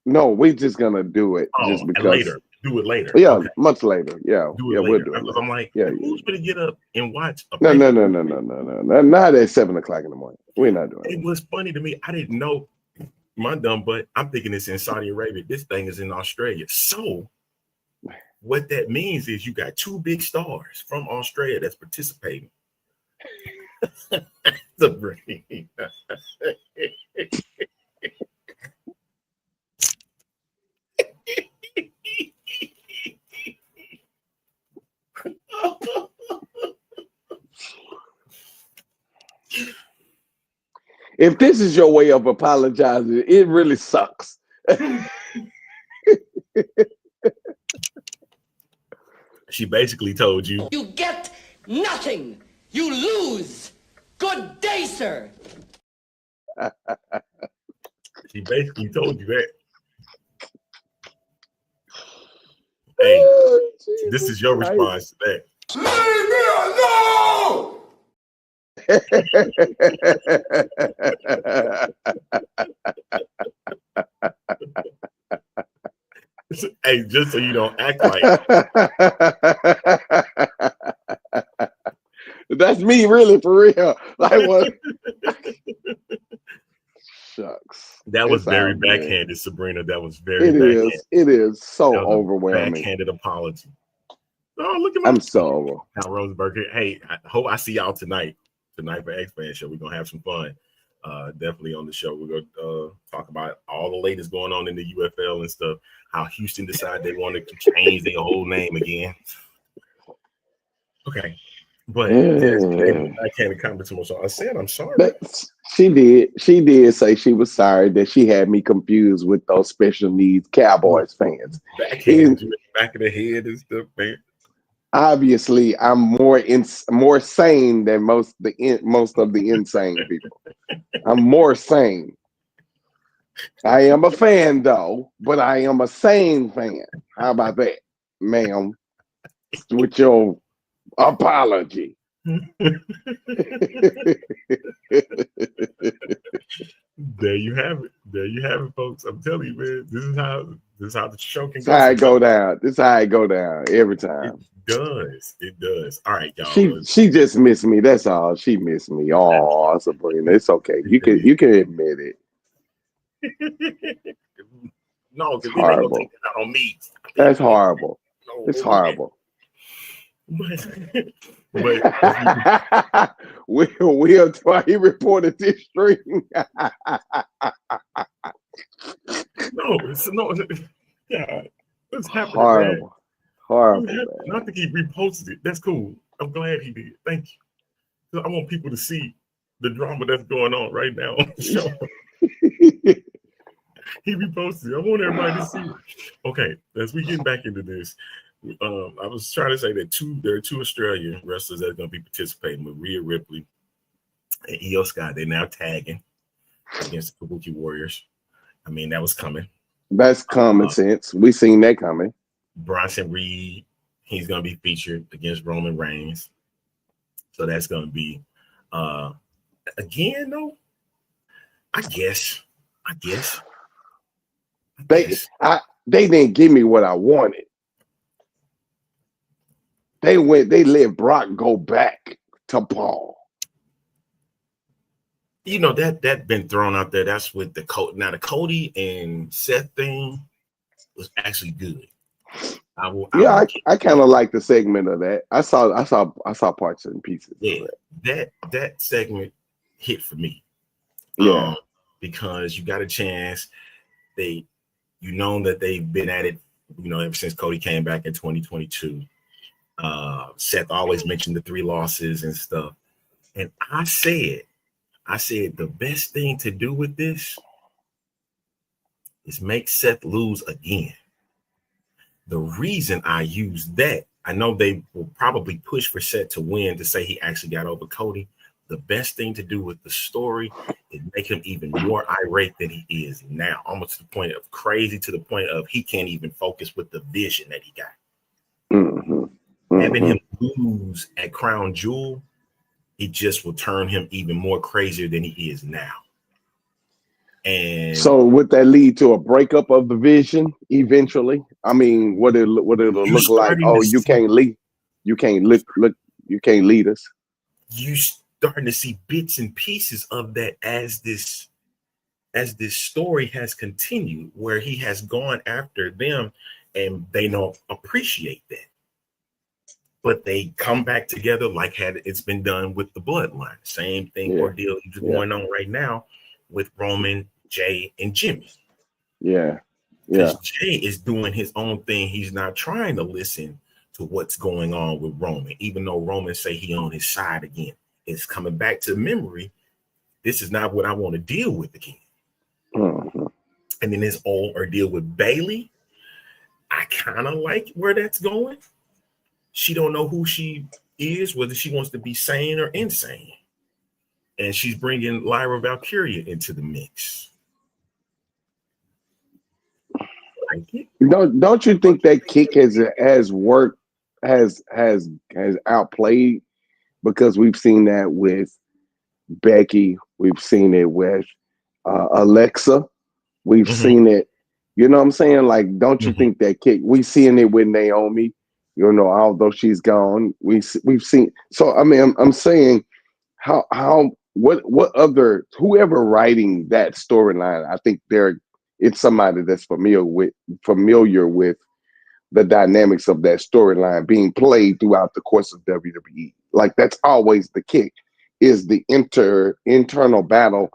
no, we're just gonna do it just because. Later. Do it later. Yeah, Okay. much later. Yeah, Do it yeah, later. we'll do it. Because Later. I'm like, Yeah, who's gonna get up and watch a No, pay-per-view? not at 7:00 in the morning. We're not doing It was funny to me. I didn't know, my dumb butt. I'm thinking it's in Saudi Arabia. This thing is in Australia. So what that means is you got two big stars from Australia that's participating. The brain. If this is your way of apologizing, it really sucks. She basically told you, You get nothing. You lose. Good day, sir. she basically told you that. Hey, Oh, this Jesus is your Christ. response to that. Leave me alone! Hey, just so you don't act like That's me, really, for real. Like what? Shucks. that was It's very all good. backhanded, Sabrina. That was very It backhanded. is. It is so That was a overwhelming. backhanded apology. Oh, look at my I'm so over. Now, Rosenberg. Hey, I hope I see y'all tonight for X-Fan Show. We're gonna have some fun. Definitely on the show. We're gonna talk about all the latest going on in the UFL and stuff. How Houston decided they wanted to change their whole name again. Okay, but I can't comment too much. I said I'm sorry. But she did say she was sorry that she had me confused with those special needs Cowboys fans. Backhand you in the back of the head and stuff, man. Obviously, I'm more sane than most of the insane people. I'm more sane. I am a fan, though, but I am a sane fan. How about that, ma'am? With your apology. There you have it. There you have it, folks. I'm telling you, man. This is how the show can This how it go down. This how it go down every time. It does. All right, y'all. She just missed me. That's all. She missed me. Oh, Sabrina, it's okay. You can admit it. No, because horrible. they gonna take that out on me. That's horrible. No, It's horrible. But Will he reported this stream. no, yeah, it's happening. Horrible. Man. Horrible. Man. Not that he reposted it. That's cool. I'm glad he did. Thank you. I want people to see the drama that's going on right now on the show. He reposted it. I want everybody to see it. Okay, as we get back into this, I was trying to say that there are two Australian wrestlers that are going to be participating with Rhea Ripley and Io Sky. They're now tagging against the Kabuki Warriors. I mean, that was coming. That's common sense. We seen that coming. Bronson Reed, he's going to be featured against Roman Reigns. So that's going to be, again, though, I guess. They didn't give me what I wanted. They let Brock go back to Paul. You know, that been thrown out there. That's with the Cody and Seth thing was actually good. I kind of like the segment of that. I saw parts and pieces. Yeah, that segment hit for me. Yeah, because you got a chance. You know that they've been at it, ever since Cody came back in 2022. Seth always mentioned the 3 losses and stuff. And I said the best thing to do with this is make Seth lose again. The reason I use that, I know they will probably push for Seth to win to say he actually got over Cody. The best thing to do with the story is make him even more irate than he is now, almost to the point of crazy, to the point of he can't even focus with the vision that he got. Mm-hmm. Having him lose at Crown Jewel, it just will turn him even more crazier than he is now. And So would that lead to a breakup of the vision eventually? I mean, what it'll you look like? starting Oh, to you see, can't lead. You can't look. You can't lead us. you starting to see bits and pieces of that as this story has continued, where he has gone after them, and they don't appreciate that. But they come back together like had it's been done with the bloodline. Same thing Yeah. ordeal is going on right now with Roman, Jay, and Jimmy. Yeah. Because Jay is doing his own thing. He's not trying to listen to what's going on with Roman, even though Roman say he on his side again. It's coming back to memory. This is not what I want to deal with again. Mm-hmm. And then this whole ordeal with Bayley, I kind of like where that's going. She don't know who she is, whether she wants to be sane or insane. And she's bringing Lyra Valkyria into the mix. Like it. Don't you think that kick has worked, has outplayed? Because we've seen that with Becky, we've seen it with Alexa, we've seen it. You know what I'm saying? Like, don't you think that kick? We've seen it with Naomi. You know, although she's gone, we've seen. So I mean, I'm saying, what other, whoever writing that storyline, I think it's somebody that's familiar with the dynamics of that storyline being played throughout the course of WWE. Like, that's always the kick, is the internal battle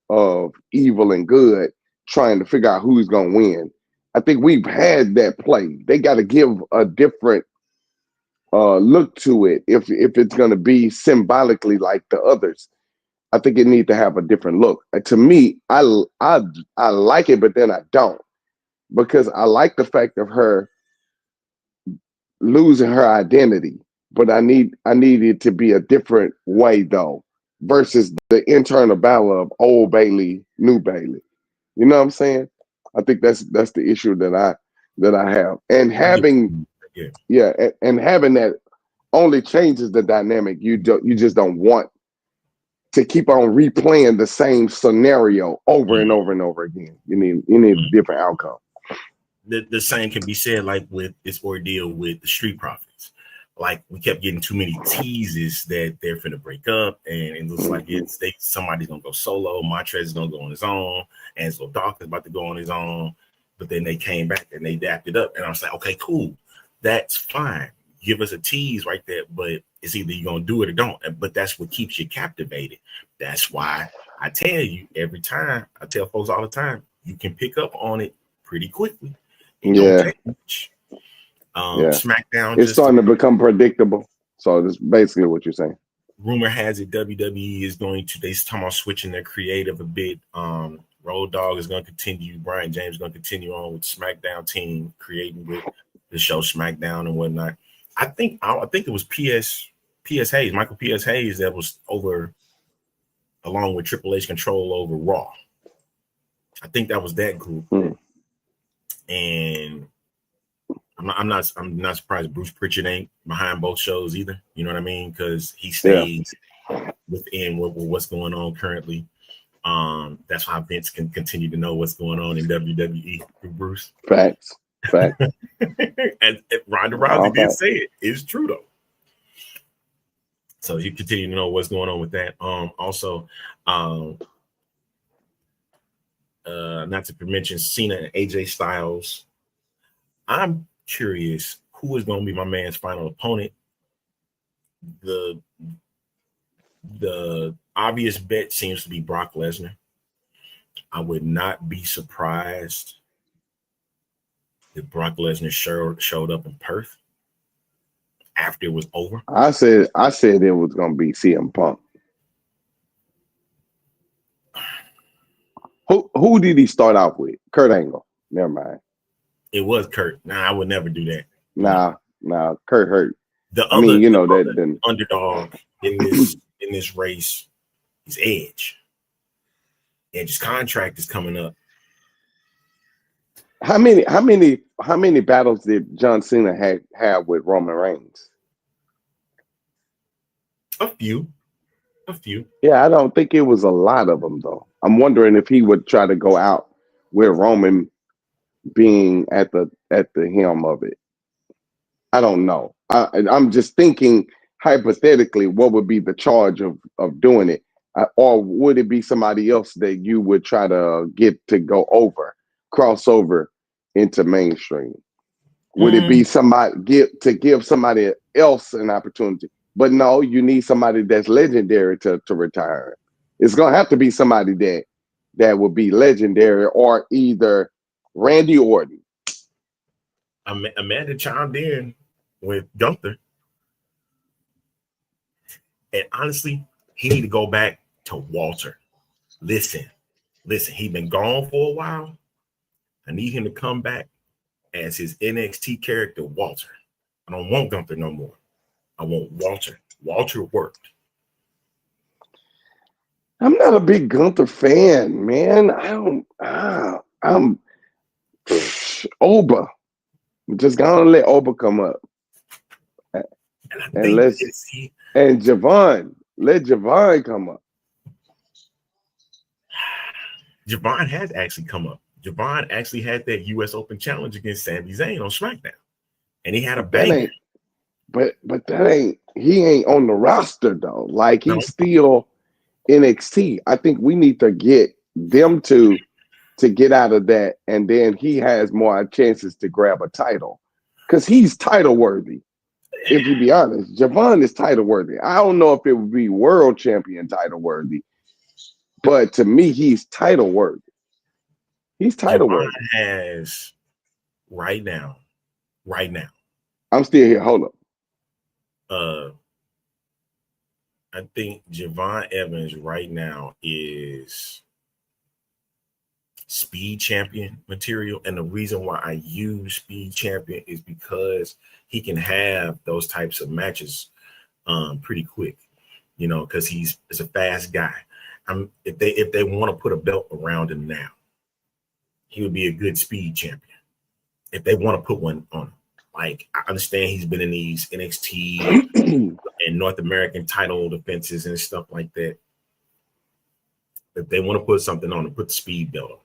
of evil and good, trying to figure out who's going to win. I think we've had that play. They got to give a different look to it if it's going to be symbolically like the others. I think it needs to have a different look. To me, I like it, but then I don't, because I like the fact of her losing her identity, but I need it to be a different way though, versus the internal battle of old Bayley, new Bayley. You know what I'm saying? I think that's the issue that I have, and having and having that only changes the dynamic. You just don't want to keep on replaying the same scenario over and over and over again. You need a different outcome. The same can be said like with this ordeal with the Street Profits. Like, we kept getting too many teases that they're finna break up, and it looks like somebody's gonna go solo. Montrez is gonna go on his own, and so Doc is about to go on his own. But then they came back and they adapted up, and I was like, okay, cool, that's fine. Give us a tease right there, but it's either you're gonna do it or don't. But that's what keeps you captivated. That's why I tell you every time. I tell folks all the time, you can pick up on it pretty quickly. Don't take much. SmackDown, it's starting to become predictable. So that's basically what you're saying. Rumor has it WWE is going to, they're talking about switching their creative a bit. Road Dogg is going to continue. Brian James is going to continue on with SmackDown team, creating with the show SmackDown and whatnot. I think it was P.S. Hayes, Michael P.S. Hayes, that was over, along with Triple H control over Raw. I think that was that group. And I'm not surprised Bruce Pritchard ain't behind both shows either. You know what I mean? Because he stays within what's going on currently. That's how Vince can continue to know what's going on in WWE through Bruce. Facts. and Ronda Rousey did say it. It's true though. So you continue to know what's going on with that. Also, not to mention Cena and AJ Styles. I'm curious who is going to be my man's final opponent. The obvious bet seems to be Brock Lesnar. I would not be surprised if Brock Lesnar showed up in Perth after it was over. I said it was going to be CM Punk. Who did he start off with? Kurt Angle. Never mind. It was Kurt. Nah, I would never do that. Nah. Kurt hurt. The underdog in this race is Edge. Edge's contract is coming up. How many battles did John Cena have with Roman Reigns? A few. Yeah, I don't think it was a lot of them though. I'm wondering if he would try to go out with Roman being at the helm of it. I don't know. I'm just thinking hypothetically, what would be the charge of doing it? Or would it be somebody else that you would try to get to go cross over into mainstream? Would it be somebody give somebody else an opportunity? But no, you need somebody that's legendary to retire. It's gonna have to be somebody that would be legendary, or either Randy Orton. Amanda chimed in with Gunther, and honestly, he need to go back to Walter. Listen, he been gone for a while. I need him to come back as his NXT character, Walter. I don't want Gunther no more. I want Walter. Walter worked. I'm not a big Gunther fan, man. I'm Oba. I'm just gonna let Oba come up. And Javon. Let Javon come up. Javon has actually come up. Javon actually had that U.S. Open challenge against Sami Zayn on SmackDown, and he had a bang. But he ain't on the roster though. Like he's still NXT. I think we need to get them to get out of that, and then he has more chances to grab a title because he's title worthy. If you be honest, Javon is title worthy. I don't know if it would be world champion title worthy, but to me, he's title worthy. He's title worthy. Has right now. I'm still here. Hold up. I think Javon Evans right now is speed champion material, and the reason why I use speed champion is because he can have those types of matches pretty quick, because he's a fast guy. If they want to put a belt around him now, he would be a good speed champion. If they want to put one on him, like I understand he's been in these NXT and North American title defenses and stuff like that. If they want to put something on him, put the speed belt on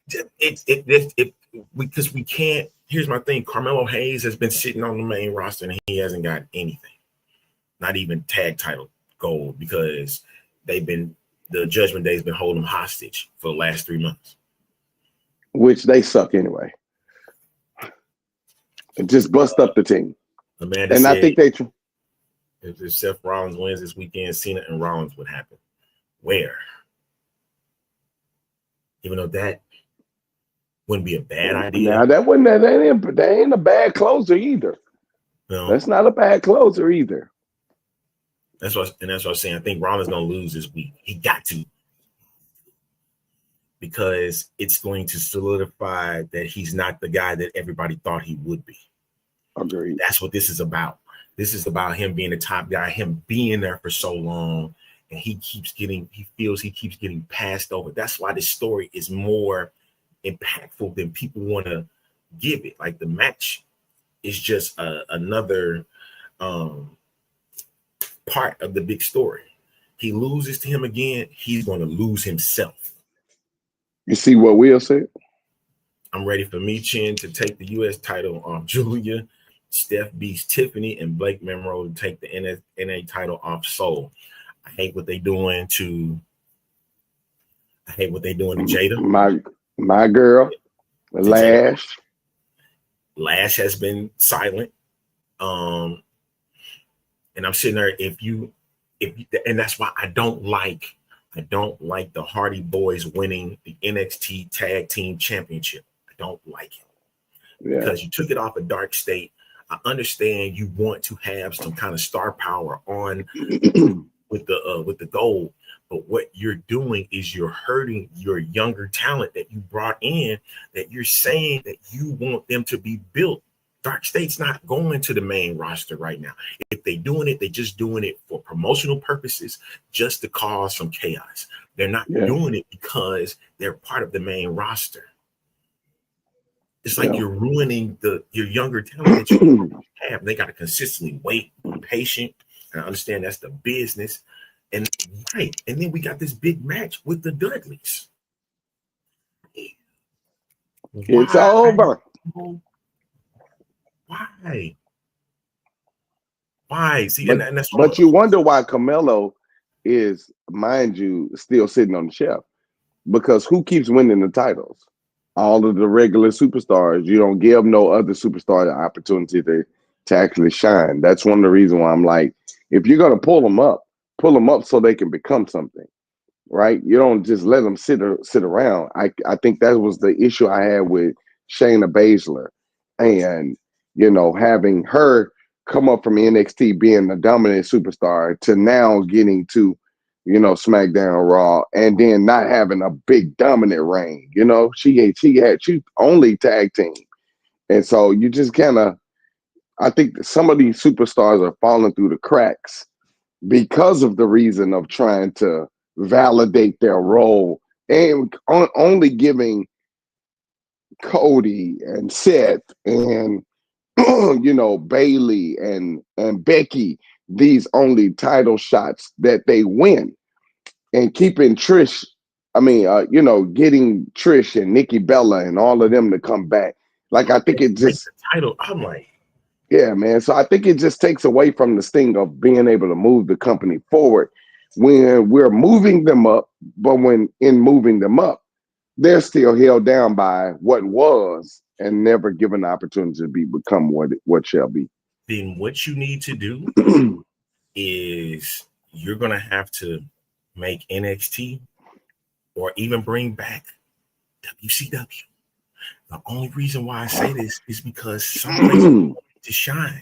him. Because we can't. Here's my thing: Carmelo Hayes has been sitting on the main roster and he hasn't got anything, not even tag title gold, because the Judgment Day's been holding him hostage for the last 3 months. Which they suck anyway. And just bust up the team. Amanda and said, I think they. If Seth Rollins wins this weekend, Cena and Rollins would happen. Where? Even though that wouldn't be a bad idea. Now that ain't a bad closer either. No. That's not a bad closer either. That's what I'm saying. I think Rollins gonna lose this week. He got to, because it's going to solidify that he's not the guy that everybody thought he would be. Agreed. That's what this is about. This is about him being the top guy, him being there for so long, and he feels he keeps getting passed over. That's why this story is more impactful than people want to give it. Like the match is just another part of the big story. He loses to him again, he's going to lose himself. You see what Will said? I'm ready for Michin to take the U.S. title off Julia. Steph beats Tiffany, and Blake Monroe to take the NA title off Soul. I hate what they doing to Jada. My girl, Lash. Lash has been silent. And I'm sitting there, and that's why I don't like the Hardy Boys winning the NXT Tag Team Championship. I don't like it. Yeah. Because you took it off a Dark State. I understand you want to have some kind of star power on with the gold, but what you're doing is you're hurting your younger talent that you brought in, that you're saying that you want them to be built. Dark State's not going to the main roster right now. If they're doing it, they're just doing it for promotional purposes, just to cause some chaos. They're not doing it because they're part of the main roster. It's like you're ruining your younger talent that you have. They got to consistently wait, be patient, and I understand that's the business. And Right. And then we got this big match with the Dudleys. It's over. Why? Why? See, But, and that's but you wonder why Carmelo is, mind you, still sitting on the shelf. Because who keeps winning the titles? All of the regular superstars. You don't give no other superstar the opportunity to actually shine. That's one of the reasons why I'm like, if you're going to pull them up so they can become something, right? You don't just let them sit around. I think that was the issue I had with Shayna Baszler, and having her come up from NXT being the dominant superstar to now getting to SmackDown, Raw, and then not having a big dominant reign. She only tag team, and so you just kind of. I think some of these superstars are falling through the cracks because of the reason of trying to validate their role and only giving Cody and Seth and Bailey and Becky these only title shots that they win, and keeping Trish. Getting Trish and Nikki Bella and all of them to come back. Like I think it just the title. I'm like. Yeah, man. So I think it just takes away from the sting of being able to move the company forward when we're moving them up, but when in moving them up, they're still held down by what was and never given the opportunity to become what shall be. Then what you need to do is you're going to have to make NXT or even bring back WCW. The only reason why I say this is because somebody to shine.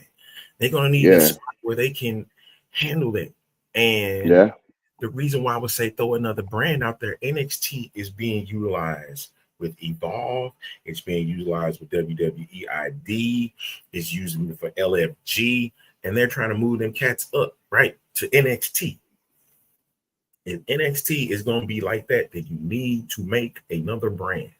They're going to need a spot where they can handle it. And the reason why I would say throw another brand out there, NXT is being utilized with Evolve. It's being utilized with WWE ID. It's using it for LFG. And they're trying to move them cats up, right, to NXT. If NXT is going to be like that, then you need to make another brand.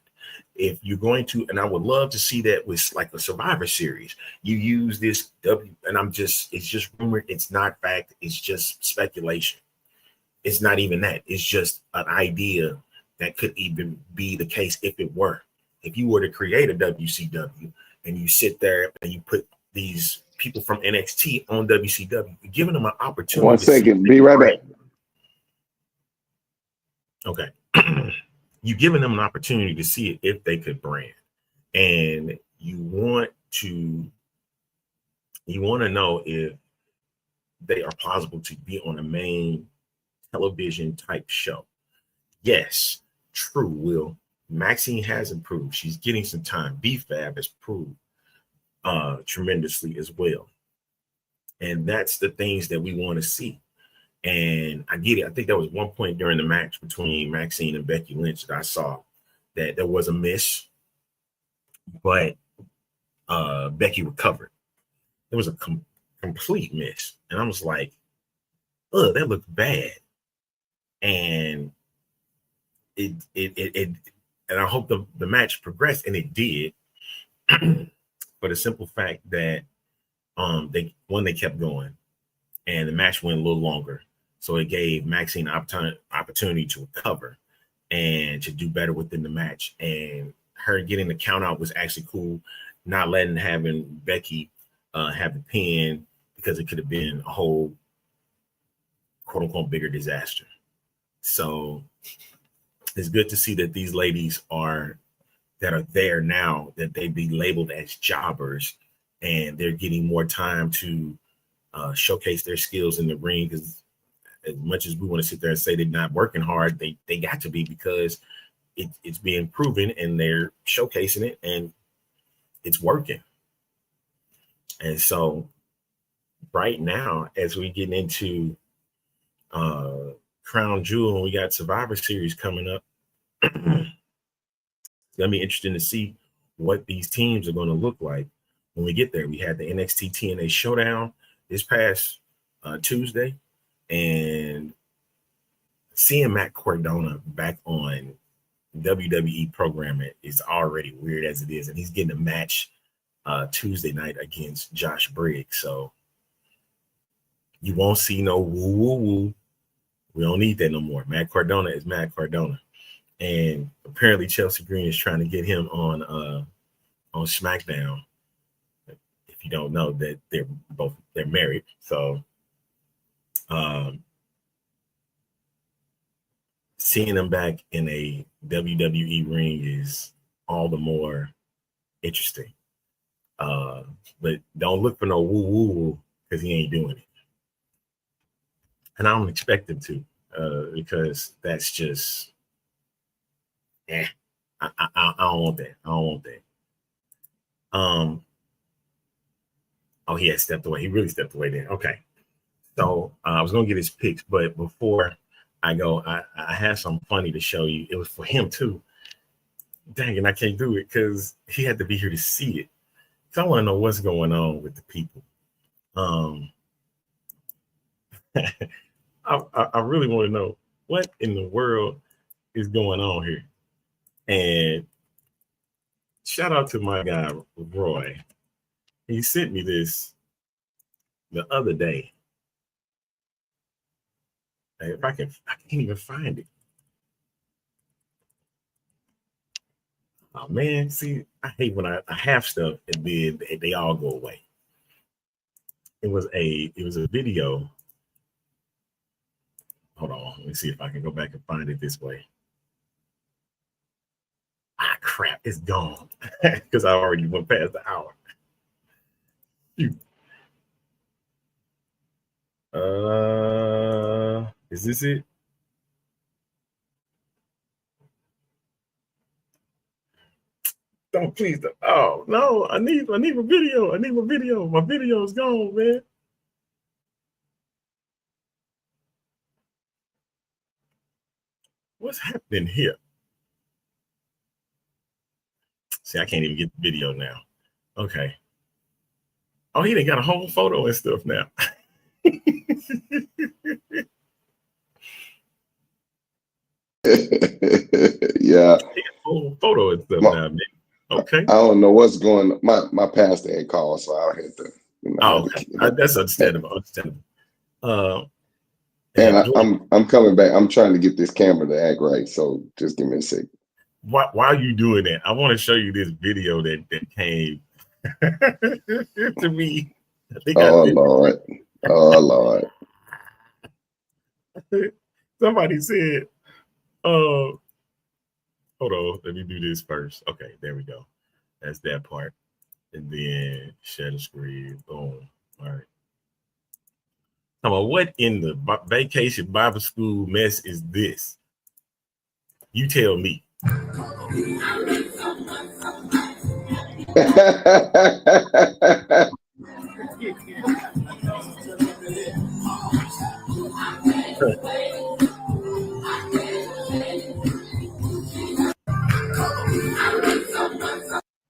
If you're going to, and I would love to see that with like a Survivor Series, you use this it's just rumor. It's not fact. It's just speculation. It's not even that. It's just an idea that could even be the case if it were. If you were to create a WCW and you sit there and you put these people from NXT on WCW, you're giving them an opportunity. 1 second. Be right back. Okay. You're giving them an opportunity to see it if they could brand, and you want to know if they are possible to be on a main television type show. Yes, true, Will. Maxine has improved. She's getting some time. B-Fab has improved tremendously as well. And that's the things that we want to see. And I get it. I think there was one point during the match between Maxine and Becky Lynch that I saw that there was a miss, but Becky recovered. It was a complete miss. And I was like, oh, that looked bad. And it and I hope the match progressed, and it did. For the simple fact that they kept going, and the match went a little longer. So it gave Maxine opportunity to recover and to do better within the match. And her getting the count out was actually cool, not having Becky have the pin, because it could have been a whole quote unquote bigger disaster. So it's good to see that these ladies that are there now, that they be labeled as jobbers, and they're getting more time to showcase their skills in the ring. Because as much as we want to sit there and say they're not working hard, they got to be, because it's being proven and they're showcasing it and it's working. And so right now, as we get into Crown Jewel and we got Survivor Series coming up, it's gonna be interesting to see what these teams are going to look like when we get there. We had the NXT TNA Showdown this past Tuesday, and seeing Matt Cardona back on WWE programming is already weird as it is, and he's getting a match Tuesday night against Josh Briggs. So you won't see no woo woo woo. We don't need that no more. Matt Cardona is Matt Cardona. And apparently Chelsea Green is trying to get him on SmackDown. If you don't know that they're married. So seeing them back in a WWE ring is all the more interesting. But don't look for no woo because he ain't doing it. And I don't expect him to, because that's just, I don't want that. I don't want that. Oh, he had stepped away. He really stepped away then. Okay. So I was going to get his picks, but before I go, I have something funny to show you. It was for him too. Dang it, I can't do it because he had to be here to see it. So I want to know what's going on with the people. I really want to know what in the world is going on here. And shout out to my guy, Roy. He sent me this the other day. If I can't even find it. Oh man, see, I hate when I have stuff and then they all go away. It was a video. Hold on, let me see if I can go back and find it this way. Ah, crap, it's gone because I already went past the hour. Shoot. Is this it? Don't please. Oh no, I need a video. I need my video. My video is gone, man. What's happening here? See, I can't even get the video now. Okay. Oh, he done got a whole photo and stuff now. Yeah. Whole photo and stuff now, man. Okay. I don't know what's going on. My pastor had called, so I had to. Okay. That's understandable. And I'm coming back. I'm trying to get this camera to act right. So just give me a second. Why are you doing that? I want to show you this video that came to me. I think Lord. Oh Lord. Somebody said, hold on, let me do this first. Okay, there we go. That's that part. And then share the screen. Boom. All right. What in the vacation Bible school mess is this? You tell me.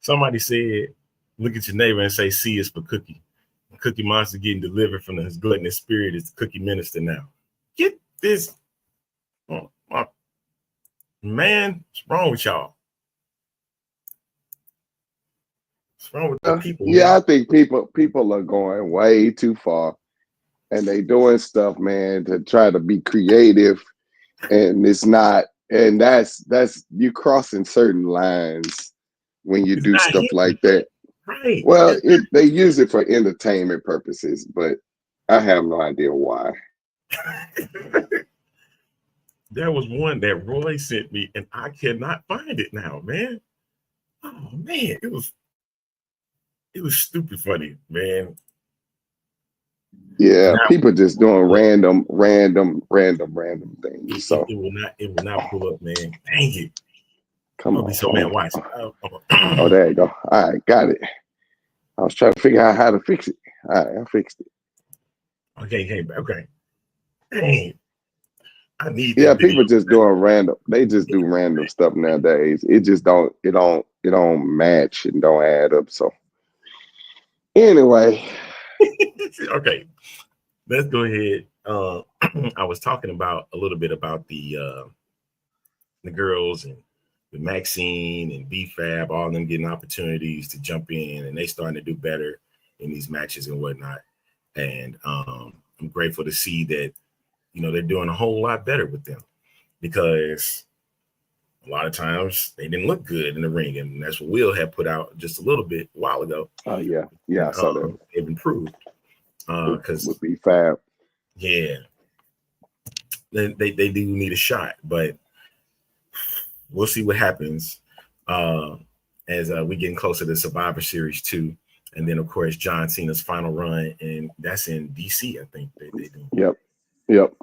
Somebody said, look at your neighbor and say, C is for Cookie. Cookie Monster getting delivered from his gluttonous spirit is Cookie Minister now. Get this. Oh, man, what's wrong with y'all? What's wrong with the people? Yeah, I think people are going way too far. And they doing stuff, man, to try to be creative. And it's not, and that's you crossing certain lines when you do stuff like that. Right. Well, they use it for entertainment purposes, but I have no idea why. There was one that Roy sent me, and I cannot find it now, man. Oh man, it was stupid funny, man. Yeah, people just doing random things. So it will not pull up, man. Dang it. Come on. So man, watch. Oh, there you go. All right, got it. I was trying to figure out how to fix it. All right, I fixed it. Okay. Dang. I need. Yeah, people just doing random. They just do random stuff nowadays. It just don't match and don't add up. So anyway. Okay, let's go ahead. I was talking about a little bit about the girls and with Maxine and BFAB, all of them getting opportunities to jump in, and they starting to do better in these matches and whatnot. And I'm grateful to see that they're doing a whole lot better with them because a lot of times they didn't look good in the ring, and that's what Will had put out just a little bit a while ago. Oh yeah, I saw that. They've improved because would be fab. Yeah, they do need a shot, but we'll see what happens as we getting closer to Survivor Series 2. And then, of course, John Cena's final run, and that's in DC, I think they do. Yep.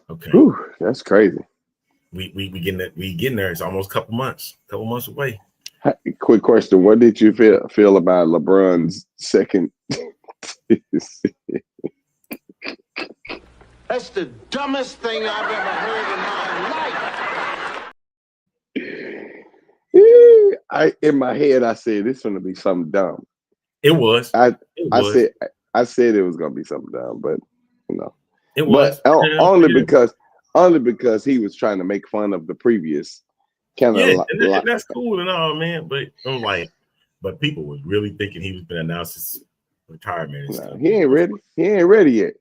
Okay. Whew, that's crazy. We getting there. It's almost a couple months away. Quick question: what did you feel about LeBron's second? That's the dumbest thing I've ever heard in my life. In my head, I said this is gonna be something dumb. It was. I said it was gonna be something dumb, but it was. But only because he was trying to make fun of the previous kind of. That's cool and all, man. But I'm like, people was really thinking he was going to announce his retirement. And stuff. He ain't ready. He ain't ready yet.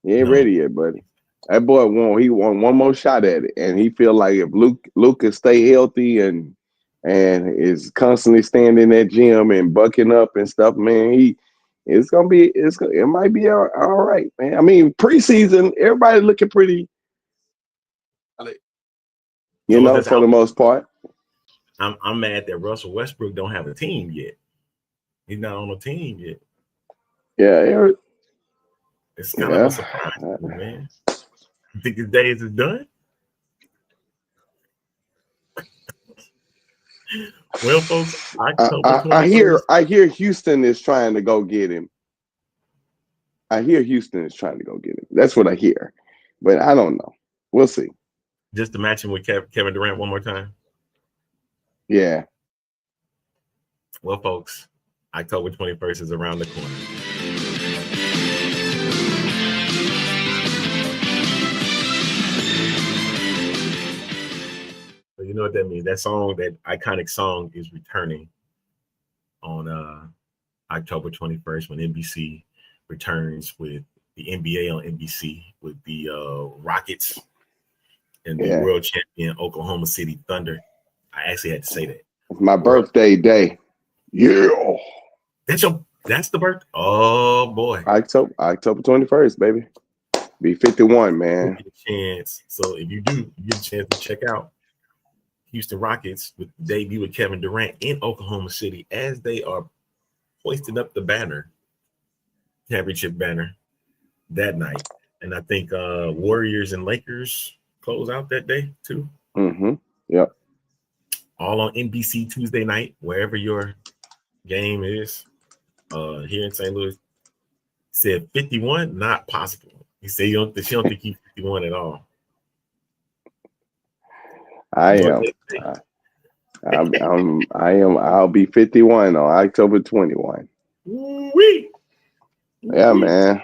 Ready yet, buddy. That boy won one more shot at it, and he feel like if Luke can stay healthy and is constantly standing in that gym and bucking up and stuff, man, it might be all right, man. I mean, preseason, everybody looking pretty, for the most part. I'm mad that Russell Westbrook don't have a team yet. He's not on a team yet. Yeah, it's kind of a surprise, man. You think his days is done? Well, folks, I hear Houston is trying to go get him. That's what I hear, but I don't know. We'll see. Just to match him with Kevin Durant one more time. Yeah. Well, folks, October 21st is around the corner. So you know what that means. That iconic song is returning on October 21st when NBC returns with the NBA on NBC with the Rockets and the world champion Oklahoma City Thunder. I actually had to say that. It's my birthday day. Yeah. That's the birthday. Oh boy. October 21st, baby. Be 51, man. So if you get a chance to check out Houston Rockets with the debut with Kevin Durant in Oklahoma City as they are hoisting up the championship banner that night. And I think Warriors and Lakers close out that day too. Mm-hmm. Yep. All on NBC Tuesday night, wherever your game is. Here in St. Louis, said 51, not possible. He said she don't think he's 51 at all. I am. I'll be 51 on October 21. Wee. Yeah, man.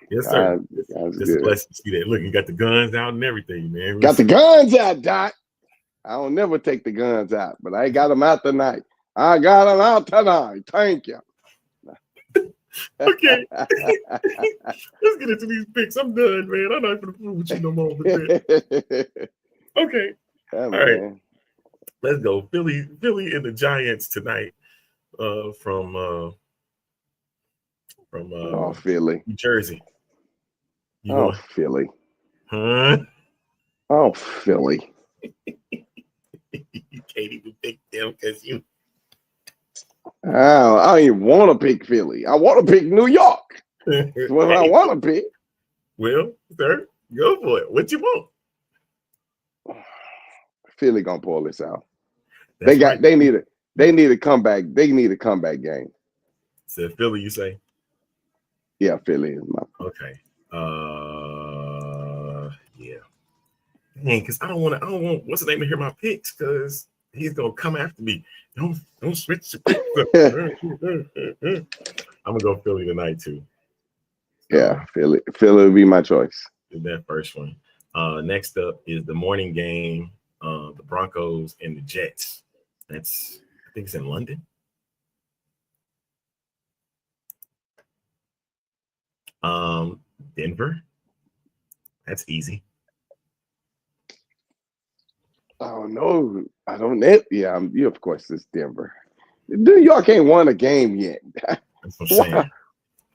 Yes, sir. Just a blessing to see that. Look, you got the guns out and everything, man. Got the guns out, Doc. I don't never take the guns out, but I got them out tonight. I got them out tonight. Thank you. Okay. Let's get into these picks. I'm done, man. I'm not going to fool with you no more with that. Okay. Yeah, all right. Let's go. Philly and the Giants tonight from Philly. New Jersey. Philly. Huh? Oh, Philly. You can't even pick them because you. I don't even want to pick Philly. I want to pick New York. That's what I want to pick. Well, sir, go for it. What you want? Philly gonna pull this out. That's They need a comeback. They need a comeback game. So Philly, you say? Yeah, Philly is my. Okay. Yeah. Dang, because I don't want what's the name to hear my picks because he's gonna come after me. Don't switch the picks. I'm gonna go Philly tonight too. Yeah, Philly would be my choice. That first one. Next up is the morning game. The Broncos and the Jets. I think it's in London. Denver That's easy. Oh no, I don't know. Yeah, you of course it's Denver. New York ain't won a game yet. That's what I'm saying. That's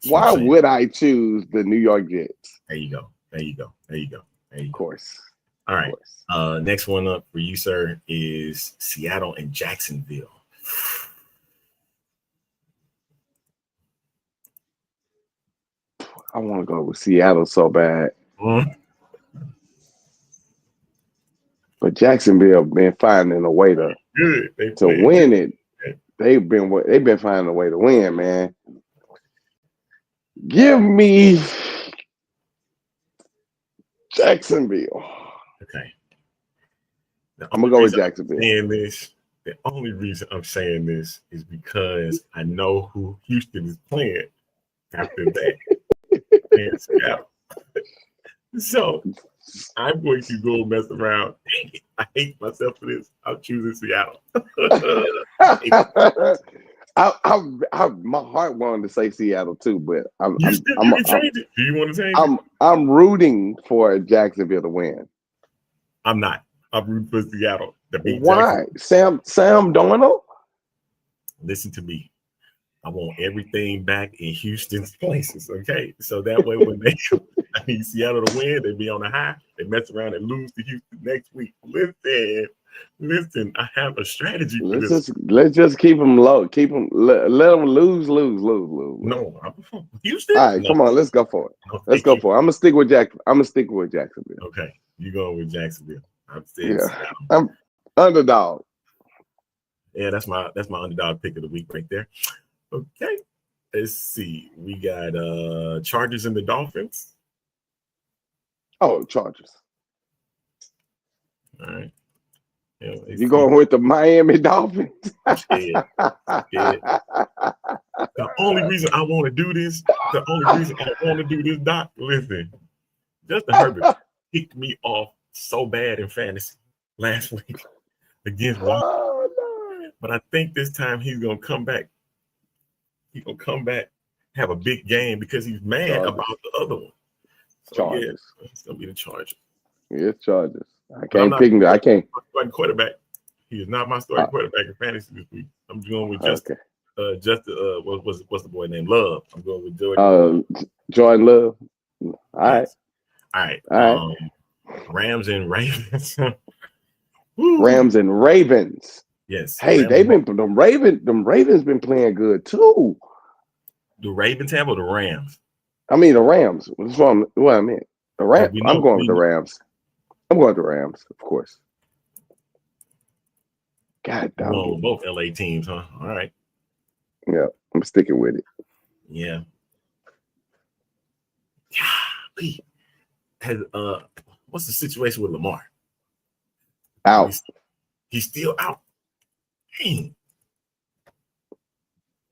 what Why I'm saying. would I choose the New York Jets? There you go. There you go. There you go. There you Of go. course. All right. Of course. Next one up for you, sir, is Seattle and Jacksonville. I want to go with Seattle so bad. But Jacksonville been finding a way to win it. They've been finding a way to win, man. Give me Jacksonville. Okay. I'm gonna go with Jacksonville. The only reason I'm saying this is because I know who Houston is playing after that. Playing Seattle. So I'm going to go mess around. Dang it. I hate myself for this. I'm choosing Seattle. My heart wanted to say Seattle too, but Do you want to change it? I'm rooting for Jacksonville to win. I'm not. I'm rooting for Seattle to beat Why? Jacksonville. Sam Darnold? Listen to me. I want everything back in Houston's places, okay? So that way when I need Seattle to win, they be on the high. They mess around and lose to Houston next week. Listen, I have a strategy for this. Let's just keep them low. Keep them, let them lose. No, Houston. All right, come on, let's go for it. Let's go for it. I'm gonna stick with Jacksonville. Okay, you going with Jacksonville? I'm I'm underdog. Yeah, that's my underdog pick of the week right there. Okay, let's see. We got Chargers and the Dolphins. Oh, Chargers. All right. Yeah, you going with the Miami Dolphins? Yeah. The only reason I want to do this, Doc, listen, Justin Herbert kicked me off so bad in fantasy last week against Washington. No. But I think this time he's gonna come back. He's gonna come back, have a big game because he's mad about the other one. So Chargers. Yeah, it's gonna be the Chargers. Yeah, Chargers. I can't. Starting quarterback. He is not my starting quarterback in fantasy this week. I'm going with what's the boy named Love? I'm going with Jordan. Jordan Love. All right. Rams and Ravens. Rams and Ravens. Yes. Hey, them Ravens been playing good too. The Ravens have or the Rams? I mean the Rams. That's what I meant. The Rams. I'm going with the Rams. I'm going with the Rams, of course. God damn. Well, both LA teams, huh? All right. Yeah, I'm sticking with it. Yeah. What's the situation with Lamar? Out. He's still out. Dang.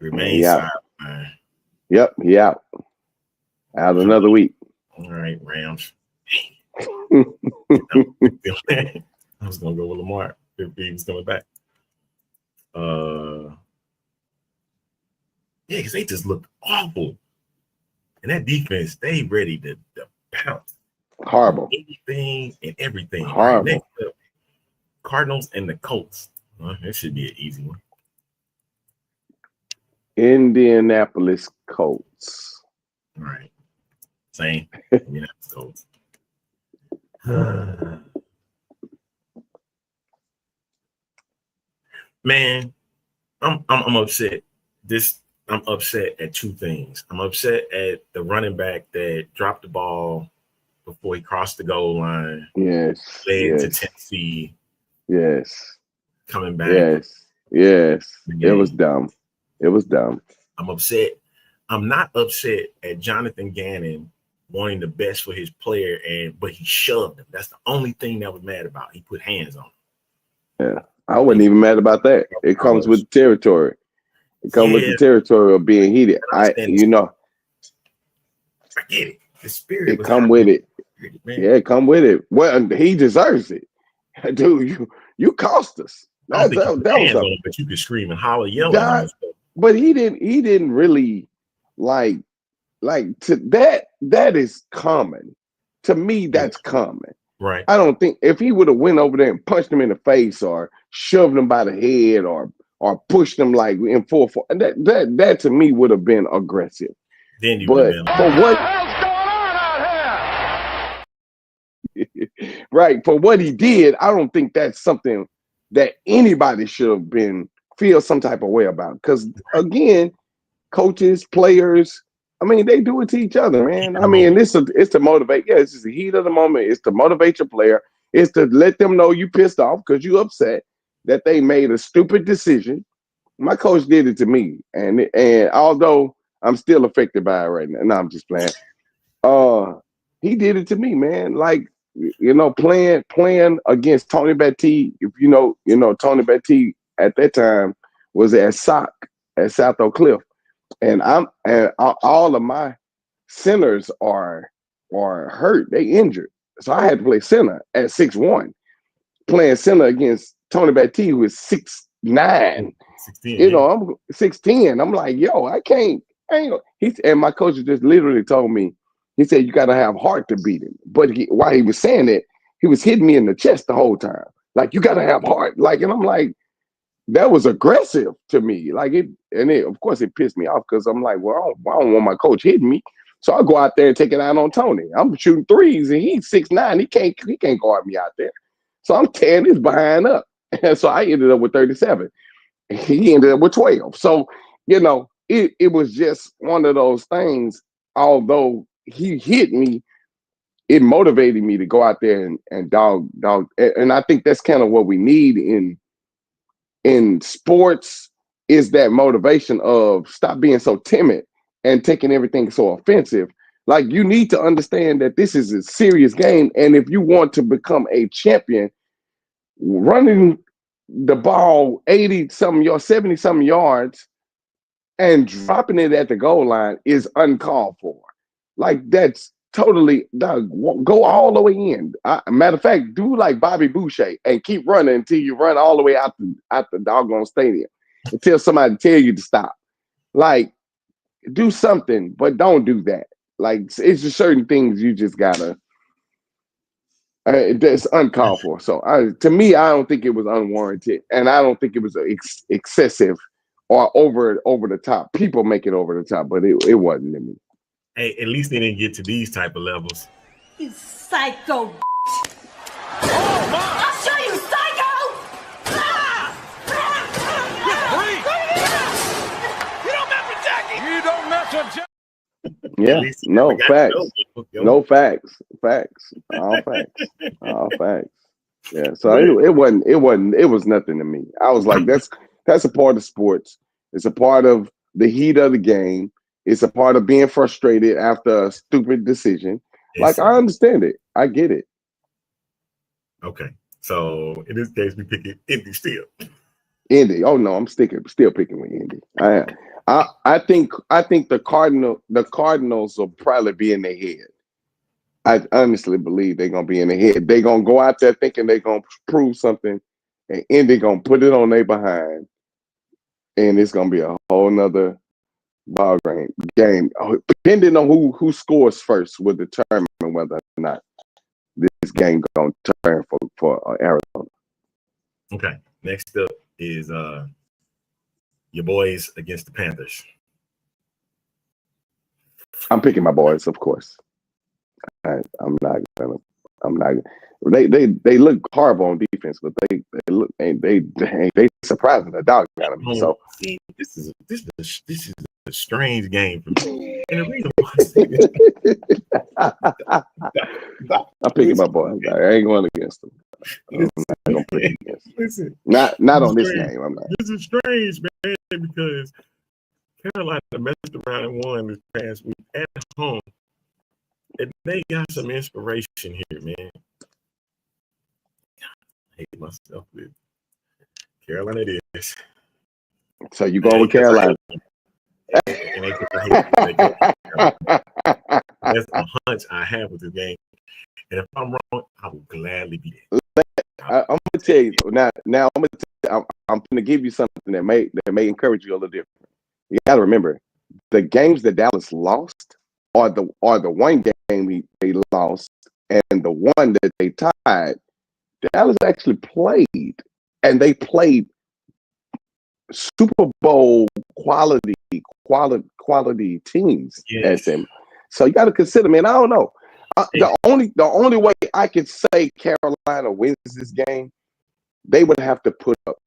Remains out. Yep, he out. Out another week. All right, Rams. I was gonna go with Lamar if he was coming back. Yeah, because they just look awful. And that defense, they ready to pounce. Horrible. Everything. Horrible. Next up, Cardinals and the Colts. That should be an easy one. Indianapolis Colts. All right. Same. Indianapolis Colts. Man, I'm upset. I'm upset at two things. I'm upset at the running back that dropped the ball before he crossed the goal line. Yes. Led to Tennessee. Yes. Coming back. Yes. It was dumb. I'm upset. I'm not upset at Jonathan Gannon wanting the best for his player, but he shoved him. That's the only thing that was mad about. He put hands on him. Yeah. I wasn't even mad about that. It comes with the territory. It comes with the territory of being heated. I get it. The spirit. It come with it. Yeah, it come with it. Well, he deserves it. Dude, you cost us. That was but you could scream and holler, yell at him. But he didn't really like to that is common. to me, that's common. Right. I don't think if he would have went over there and punched him in the face or shoved him by the head or pushed him like in full force, that to me would have been aggressive. Then you would have been for what right, for what he did, I don't think that's something that anybody should have been feel some type of way about. Because again, coaches, players, I mean, they do it to each other, man. I mean, it's to motivate. Yeah, it's just the heat of the moment. It's to motivate your player. It's to let them know you pissed off because you upset that they made a stupid decision. My coach did it to me, and although I'm still affected by it right now, no, I'm just playing. He did it to me, man. Like, you know, playing against Tony Battie. If you know, Tony Battie at that time was at South Oak Cliff. And all of my centers are hurt. They injured. So I had to play center at 6'1", playing center against Tony Battie, who is 6'9". 16, you know, I'm 6'10". I'm like, yo, I ain't. And my coach just literally told me, he said, you got to have heart to beat him. But while he was saying it, he was hitting me in the chest the whole time. Like, you got to have heart. Like, and I'm like, that was aggressive to me. Like of course it pissed me off because I'm like, well, I don't want my coach hitting me. So I go out there and take it out on Tony. I'm shooting threes and he's 6'9". He can't guard me out there. So I'm tearing his behind up. And so I ended up with 37. He ended up with 12. So, you know, it was just one of those things. Although he hit me, it motivated me to go out there and dog. And I think that's kind of what we need in sports, is that motivation of stop being so timid and taking everything so offensive. Like, you need to understand that this is a serious game. And if you want to become a champion, running the ball 70-something yards and dropping it at the goal line is uncalled for. Like, that's totally, go all the way in. Matter of fact, do like Bobby Boucher and keep running until you run all the way out the doggone stadium until somebody tell you to stop. Like, do something, but don't do that. Like, it's just certain things you just gotta. That's uncalled for. So, to me, I don't think it was unwarranted, and I don't think it was excessive or over the top. People make it over the top, but it wasn't to me. Hey, at least they didn't get to these type of levels. You psycho. Oh, my! I'll show you, psycho! You don't mess with Jackie! You don't mess with Jackie! Yeah, no facts. No facts. All facts. Yeah, so it was nothing to me. I was like, that's a part of sports. It's a part of the heat of the game. It's a part of being frustrated after a stupid decision. Like, I understand it. I get it. Okay. So in this case, we pick Indy still. Indy. Oh no, I'm still picking with Indy. I think the Cardinals will probably be in their head. I honestly believe they're gonna be in their head. They're gonna go out there thinking they're gonna prove something, and Indy gonna put it on their behind, and it's gonna be a whole nother ball game. Depending on who scores first will determine whether or not this game gonna turn for Arizona. Okay. Next up is your boys against the Panthers. I'm picking my boys, of course. I'm not. They look horrible on defense, but they surprising the dog out of me. So see, this is a strange game for me. And the reason why I say this, I'm picking my boys. I ain't going against them. I'm not gonna pick against them. Listen, not on this game. I'm not. This is strange, man, because Carolina messed around and won this past week at home. And they got some inspiration here, man. I hate myself with Carolina. It is. So you go with Carolina. That's a hunch I have with this game. And if I'm wrong, I will gladly be there. I'm gonna tell you now. I'm gonna give you something that may encourage you a little different. You got to remember, the games that Dallas lost are the one game they lost and the one that they tied, Dallas actually played, and they played Super Bowl quality teams at them. So you got to consider, man. I don't know. The only way I could say Carolina wins this game, they would have to put up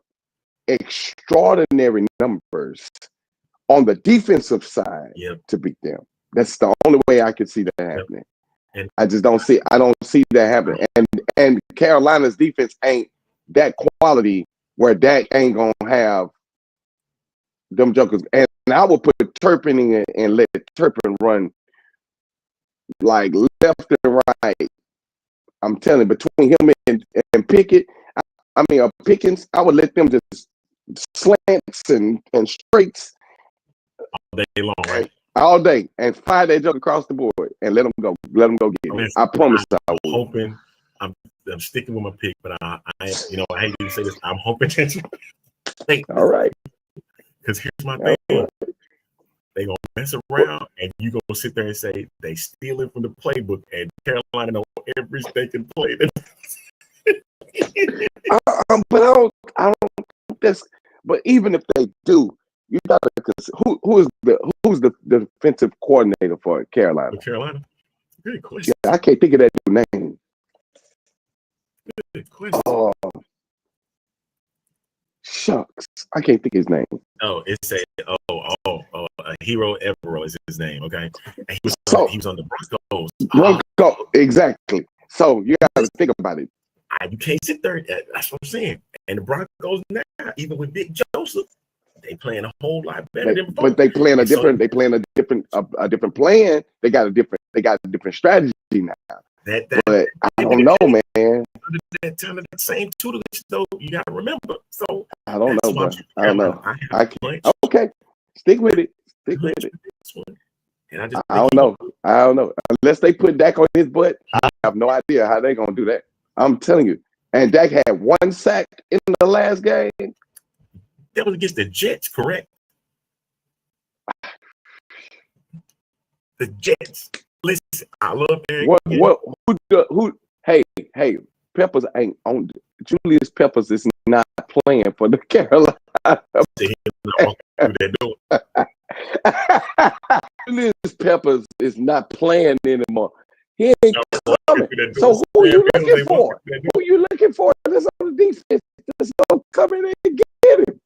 extraordinary numbers on the defensive side to beat them. That's the only way I could see that happening. And I just don't see. I don't see that happening. And Carolina's defense ain't that quality where Dak ain't gonna have them jokers. And I will put Turpin in and let Turpin run like left and right. I'm telling you, between him and Pickett, Pickens, I would let them just slants and straights all day long, right? All day, and fire that joke across the board and let them go. Let them go get it. I promise. I'm hoping. I'm sticking with my pick, but I hate to say this. I'm hoping that all right. Because here's my thing. Right. They gonna mess around, and you gonna sit there and say they steal it from the playbook, and Carolina know every they can play. But I don't. But even if they do, you gotta consider who's the defensive coordinator for Carolina. For Carolina, good question. Yeah, I can't think of that name. Good question. Shucks, I can't think of his name. Oh, it's a Hero Evero is his name. Okay, and he was on the Broncos. Bronco, exactly. So you got to think about it. You can't sit there. That's what I'm saying. And the Broncos now, even with Big Joseph, they playing a whole lot better than before. But they playing a different. They playing a different plan. They got a different strategy now. But I don't know, man. That kind of the same tutelage, though. You got to remember. So I don't know, bro. I don't know. Okay, stick with it. Stick with it. And I don't know. Unless they put Dak on his butt, I have no idea how they're gonna do that. I'm telling you. And Dak had 1 sack in the last game. That was against the Jets, correct? The Jets. Listen, I love Eric. Who? Hey, Peppers ain't on. Julius Peppers is not playing for the Carolina. Julius Peppers is not playing anymore. He ain't coming. So who are you looking for? Who are you looking for? That's on the defense. That's gonna come in and get him.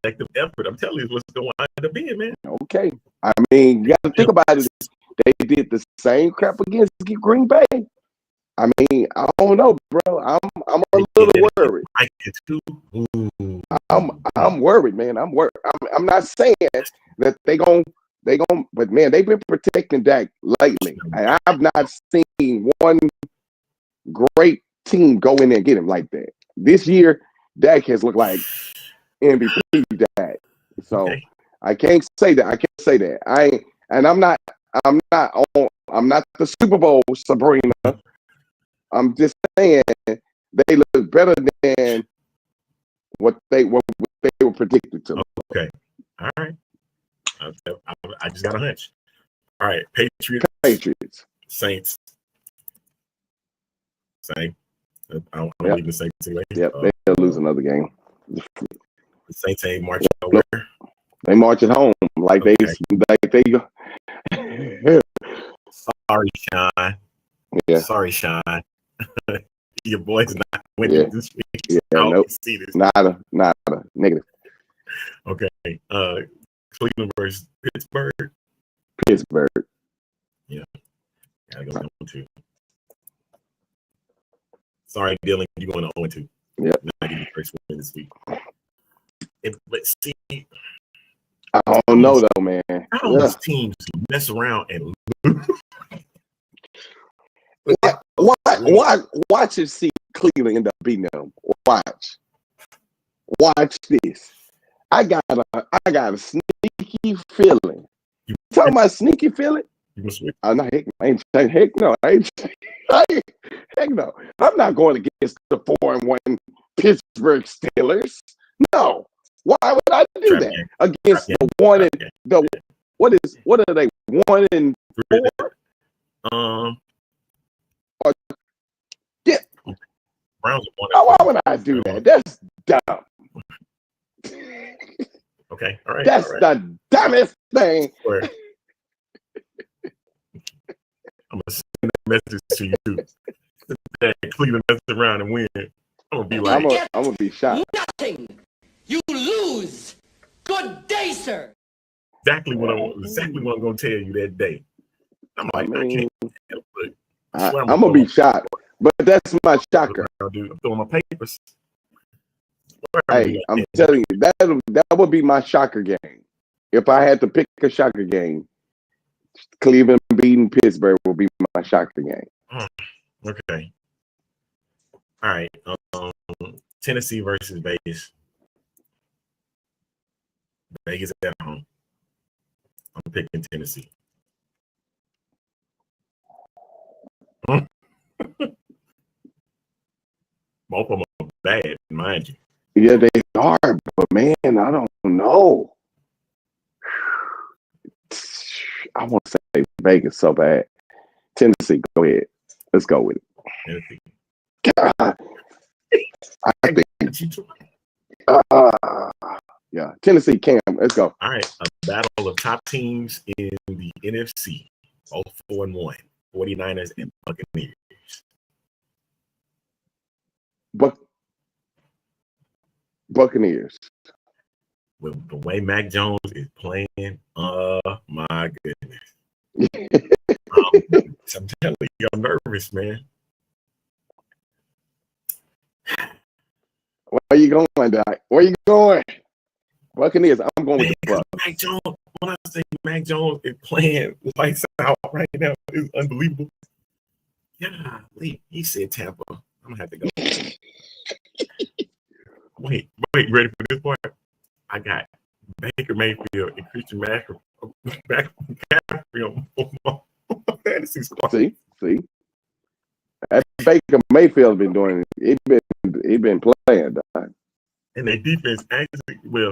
Collective effort. I'm telling you, what's going to wind up being, man. Okay. I mean, you got to think about it. They did the same crap against Green Bay. I mean, I don't know, bro. I'm a little worried. I get too. I'm worried, man. I'm worried. I'm not saying that they gon', but man, they've been protecting Dak lately. And I've not seen one great team go in there and get him like that. This year, Dak has looked like MVP Dak. So okay. I can't say that. I'm not the Super Bowl Sabrina. I'm just saying they look better than what they were predicted to. Okay. All right. I just got a hunch. All right. Patriots. Saints. Same. I don't believe the Saints anyway. Yep. They'll lose another game. The Saints ain't marching nowhere. They march at home like they go. Sorry, Sean. Yeah. Sorry, Sean. Your boy's not winning this week. Yeah, nope. See this. Nada. Negative. Okay. Cleveland versus Pittsburgh. Yeah. Gotta go 1-2. Sorry, Dylan. You're going to 0-2. Yep. Not getting the first win this week. But see, I don't know though, man. How these teams mess around and lose? Watch and see Cleveland end up beating them. Watch this. I got a sneaky feeling. You talking about sneaky feeling? You must win. Heck no. I'm not going against the 4-1 Pittsburgh Steelers. No. Why would I do that against the 1 and the what are they 1-4? Yeah. Browns are Why would I do that? That's dumb. Okay, all right. That's the dumbest thing. Sure. I'm gonna send a message to you too. That Cleveland mess around and win. I'm gonna be like, I'm gonna be shocked. Nothing. You lose. Good day, sir. exactly what I'm gonna tell you that day. I'm like, I can't help it. I'm gonna be shocked, but that's my shocker. I'm throwing my papers. Hey, I'm telling you, that would be my shocker game. If I had to pick a shocker game, Cleveland beating Pittsburgh will be my shocker game. Okay. All right. Tennessee versus Vegas. Vegas at home. I'm picking Tennessee. Both of them are bad, mind you. Yeah, they are, but man, I don't know. I want to say Vegas so bad. Tennessee, go ahead. Let's go with it. Tennessee. God, I think. Yeah, Tennessee, Cam. Let's go. All right, a battle of top teams in the NFC. Both 4-1. 49ers and Buccaneers. Buccaneers. With the way Mac Jones is playing, my goodness. I'm telling you, I'm nervous, man. Where you going, Doc? Where you going? Buccaneers. I'm going with the Bucs. Mac Jones. When I say Mac Jones is playing lights out right now, it's unbelievable. Yeah, he said Tampa. I'm gonna have to go. Wait, you ready for this part? I got Baker Mayfield and Christian McCaffrey on my fantasy squad. See, that Baker Mayfield been doing it. He been playing, Doc. And their defense actually, bump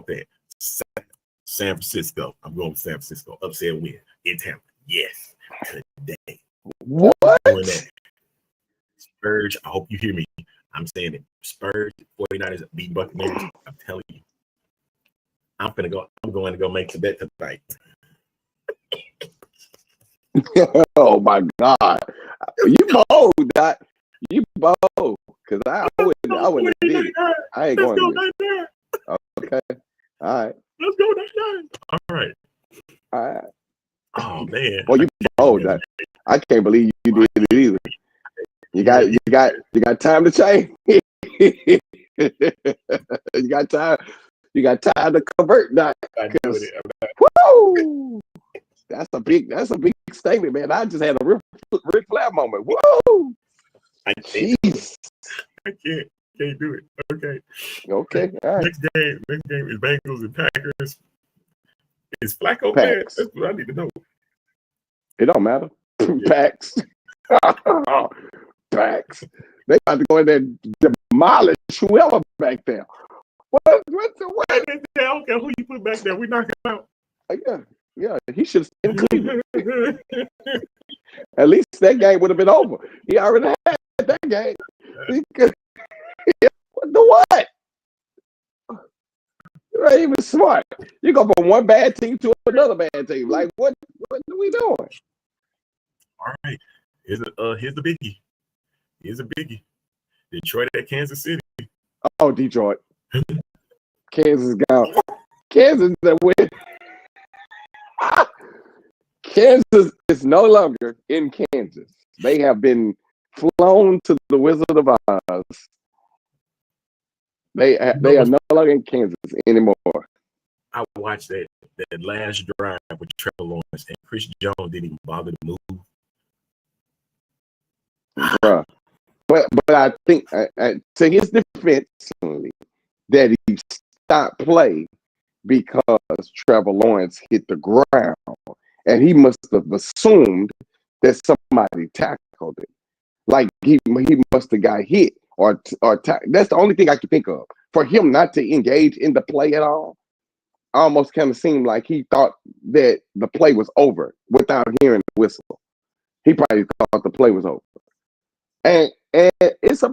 that. San Francisco. I'm going with San Francisco. Upset win in Tampa. Yes, today. What? Spurs, I hope you hear me. I'm saying it. Spurs, 49ers beat Buccaneers. I'm telling you. I'm going to go make the bet tonight. Oh my God. You bold, Doc. You bold. Because I wouldn't have did it. I ain't going to do it. Okay. All right. Let's go that night. All right. Oh man. Well, you bold, Doc. I can't believe you did it either. You got time to change. You got time to convert, Doc. Woo! That's a big statement, man. I just had a Ric Flair moment. Whoa! Jeez. I can't do it. Okay. Okay. All right. Next game is Bengals and Packers. Is Flacco bad? That's what I need to know. It don't matter. Packs. Packs. They about to go in there and demolish whoever back there. What? I don't care who you put back there. We knock him out. Yeah. He should have stayed in Cleveland. At least that game would have been over. He already had that game. The what? You ain't even smart. You go from one bad team to another bad team. Like what are we doing? All right. Here's the biggie. Here's a biggie. Detroit at Kansas City. Oh, Detroit. Kansas gone. Kansas that win. Kansas is no longer in Kansas. They have been flown to the Wizard of Oz. They are no longer in Kansas anymore. I watched that last drive with Trevor Lawrence, and Chris Jones didn't even bother to move. Bruh. But I think to his defense that he stopped play because Trevor Lawrence hit the ground, and he must have assumed that somebody tackled it. Like he must have got hit or that's the only thing I can think of for him not to engage in the play at all. almost kind of seemed like he thought that the play was over without hearing the whistle. He probably thought the play was over. And it's a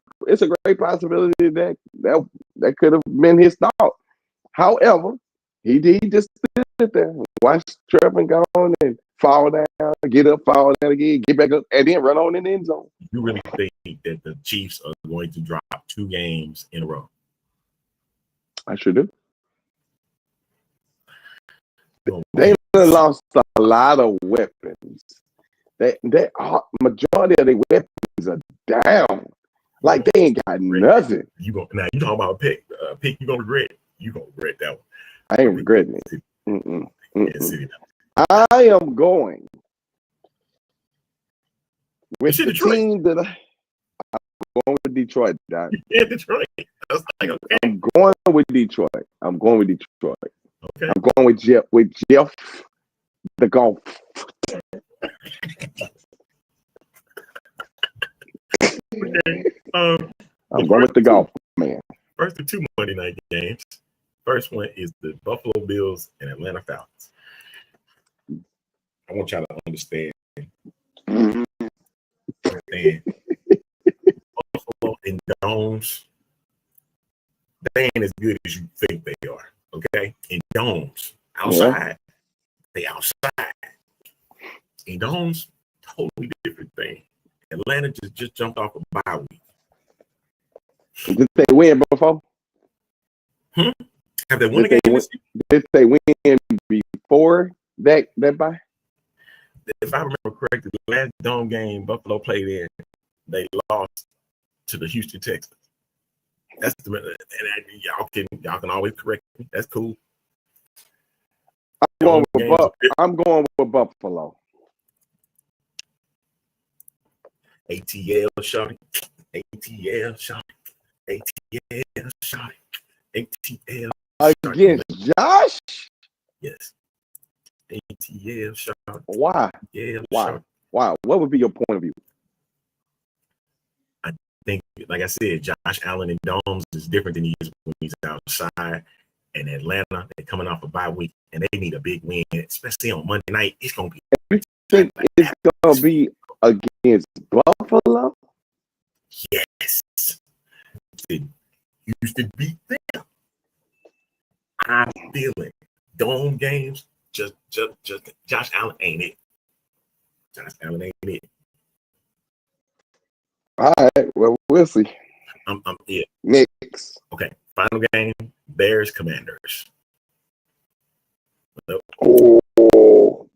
great possibility that could have been his thought. However, he just stood there, watched Trevor go on and fall down, get up, fall down again, get back up, and then run on in the end zone. You really think that the Chiefs are going to drop 2 games in a row? I sure do. They lost a lot of weapons. Majority of their weapons are down. Like they ain't got nothing. You talking about a pick you gonna regret. You gonna regret that one. I ain't regretting it. I am going with the team that I'm going with Detroit, Doc. Yeah, Detroit. Like, okay. I'm going with Detroit. Okay. I'm going with Jeff the golf. I'm going with the golf, man. First of 2 Monday night games. First one is the Buffalo Bills and Atlanta Falcons. I want y'all to understand. Buffalo and domes, they ain't as good as you think they are. Okay? In domes, outside, they outside. In domes, totally different thing. Atlanta just jumped off a bye week. Did they win before? Have they won a game? Did they win before that bye? If I remember correctly, the last dome game Buffalo played in, they lost to the Houston Texans. That's y'all can always correct me. That's cool. I'm going with Buffalo. ATL shot. ATL shot. ATL shot. ATL against Josh? Yes. ATL shot. Why? Yeah. Why? Why? What would be your point of view? I think, like I said, Josh Allen in domes is different than he is when he's outside. And Atlanta, they're coming off a bye week, and they need a big win, especially on Monday night. It's gonna be. You think it's gonna be against Buffalo? Yes. Houston beat them. I feel it. Dome games, just Josh Allen ain't it. Josh Allen ain't it. All right. Well, we'll see. Yeah. Next. Okay. Final game: Bears Commanders. Oh,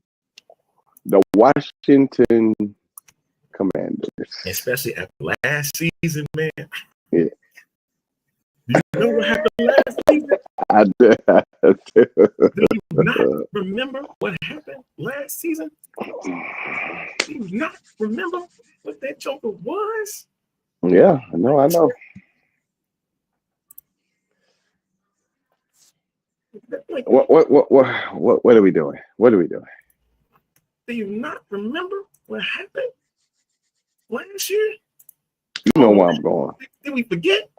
the Washington Commanders. Especially after last season, man. Yeah. Do you know what happened last season? I do. Do you not remember what happened last season? Do you not remember what that joker was? Yeah, I know. What are we doing? What are we doing? Do you not remember what happened last year? You know where I'm going. Did we forget?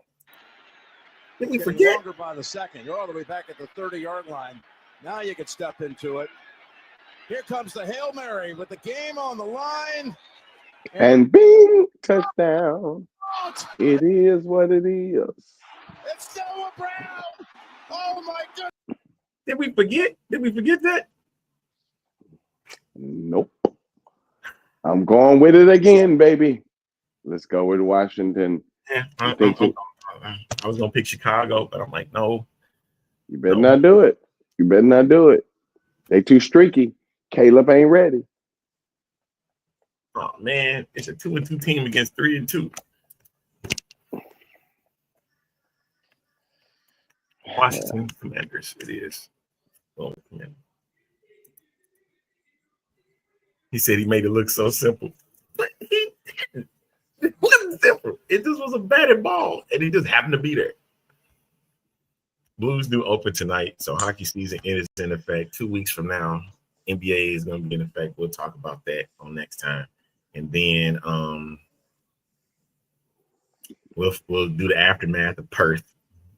Did we forget? Longer by the second. You're all the way back at the 30-yard line. Now you can step into it. Here comes the Hail Mary with the game on the line. And bing, touchdown. It is what it is. It's Noah Brown. Oh, my goodness. Did we forget? Did we forget that? Nope. I'm going with it again, baby. Let's go with Washington. Yeah, I was going to pick Chicago, but I'm like, no. You better not do it. You better not do it. They too streaky. Caleb ain't ready. Oh, man. It's a 2-2 team against 3-2. Washington Commanders, it is. Oh, man. He said he made it look so simple. But he didn't. It wasn't simple. It just was a batted ball, and he just happened to be there. Blues do open tonight, so hockey season is in effect. 2 weeks from now, NBA is going to be in effect. We'll talk about that on next time. And then we'll do the aftermath of Perth.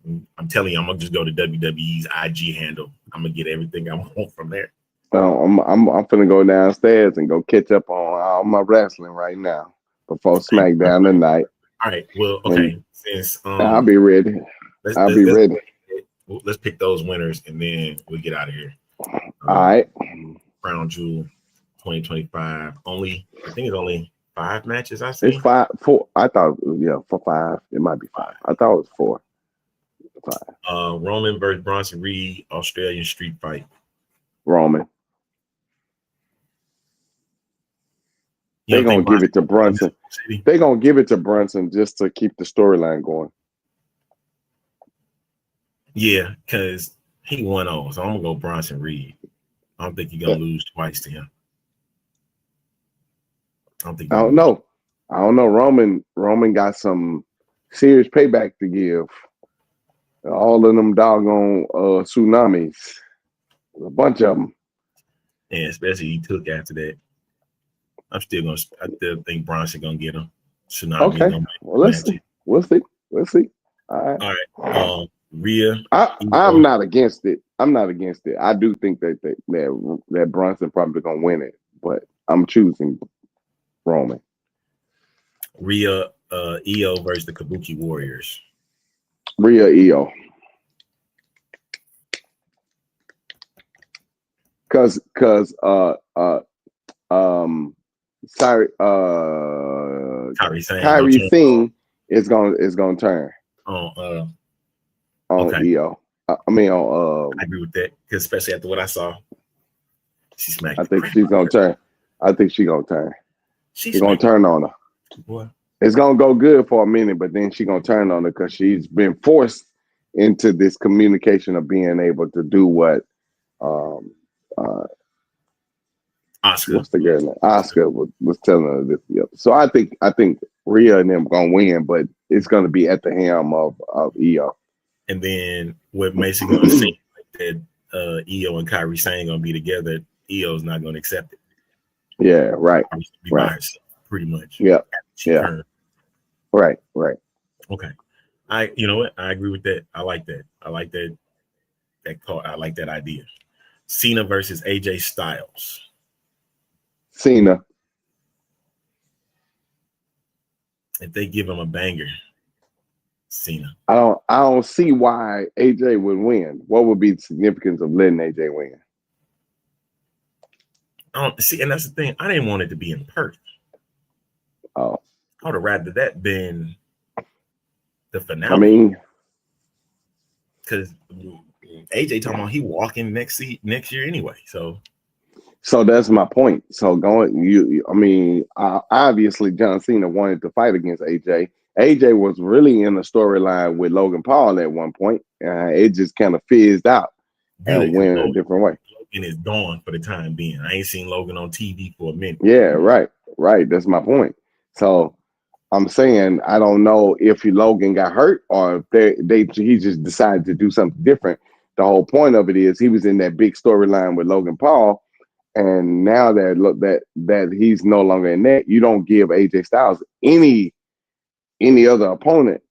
I'm telling you, I'm gonna just go to WWE's IG handle. I'm gonna get everything I want from there. I'm finna go downstairs and go catch up on all my wrestling right now before SmackDown tonight. All right. Well, okay. Since I'll be ready. Let's pick those winners and then we'll get out of here. All right. Crown Jewel 2025. I think it's only 5 matches. I see. It's 4. I thought, for 5. It might be 5. I thought it was 4. 5. Roman versus Bronson Reed, Australian street fight. Roman. They're gonna give it to Brunson. They're gonna give it to Brunson just to keep the storyline going. Yeah, because he 1-0, so I'm gonna go Bronson Reed. I don't think you're gonna lose twice to him. I don't know. Roman got some serious payback to give. All of them doggone tsunamis. A bunch of them. Yeah, especially he took after that. I still think Bronson gonna get him. Tsunami. Okay. Well, let's see. We'll see. All right. Rhea. I'm not against it. I do think that Bronson probably gonna win it, but I'm choosing Roman. Rhea, Io versus the Kabuki Warriors. Rhea, Io. Cause Kairi Singh is gonna turn on Io. I agree with that, because especially after what I saw, she smacked. I think she's gonna turn. She's gonna turn on her. Boy. It's gonna go good for a minute, but then she's gonna turn on her because she's been forced into this communication of being able to do what Oscar. What's the girl name? Oscar was telling her this. Yep. So I think Rhea and them gonna win, but it's gonna be at the helm of Io. And then what makes it gonna seem like that Io and Kairi Sane gonna be together, Io's not gonna accept it. Yeah, right. By herself, pretty much. Yeah. Turned. Right. Okay. You know what? I agree with that. I like that. I like that call. I like that idea. Cena versus AJ Styles. Cena. If they give him a banger, Cena. I don't see why AJ would win. What would be the significance of letting AJ win? And that's the thing. I didn't want it to be in Perth. Oh. I would have rather that been the finale. I mean, because AJ talking about he walking next year anyway. So that's my point. So obviously John Cena wanted to fight against AJ. AJ was really in the storyline with Logan Paul at one point. It just kind of fizzed out and went a different way. Logan is gone for the time being. I ain't seen Logan on TV for a minute. Yeah, right. That's my point. So I'm saying I don't know if Logan got hurt or if he just decided to do something different. The whole point of it is he was in that big storyline with Logan Paul, and now that he's no longer in that, you don't give AJ Styles any other opponent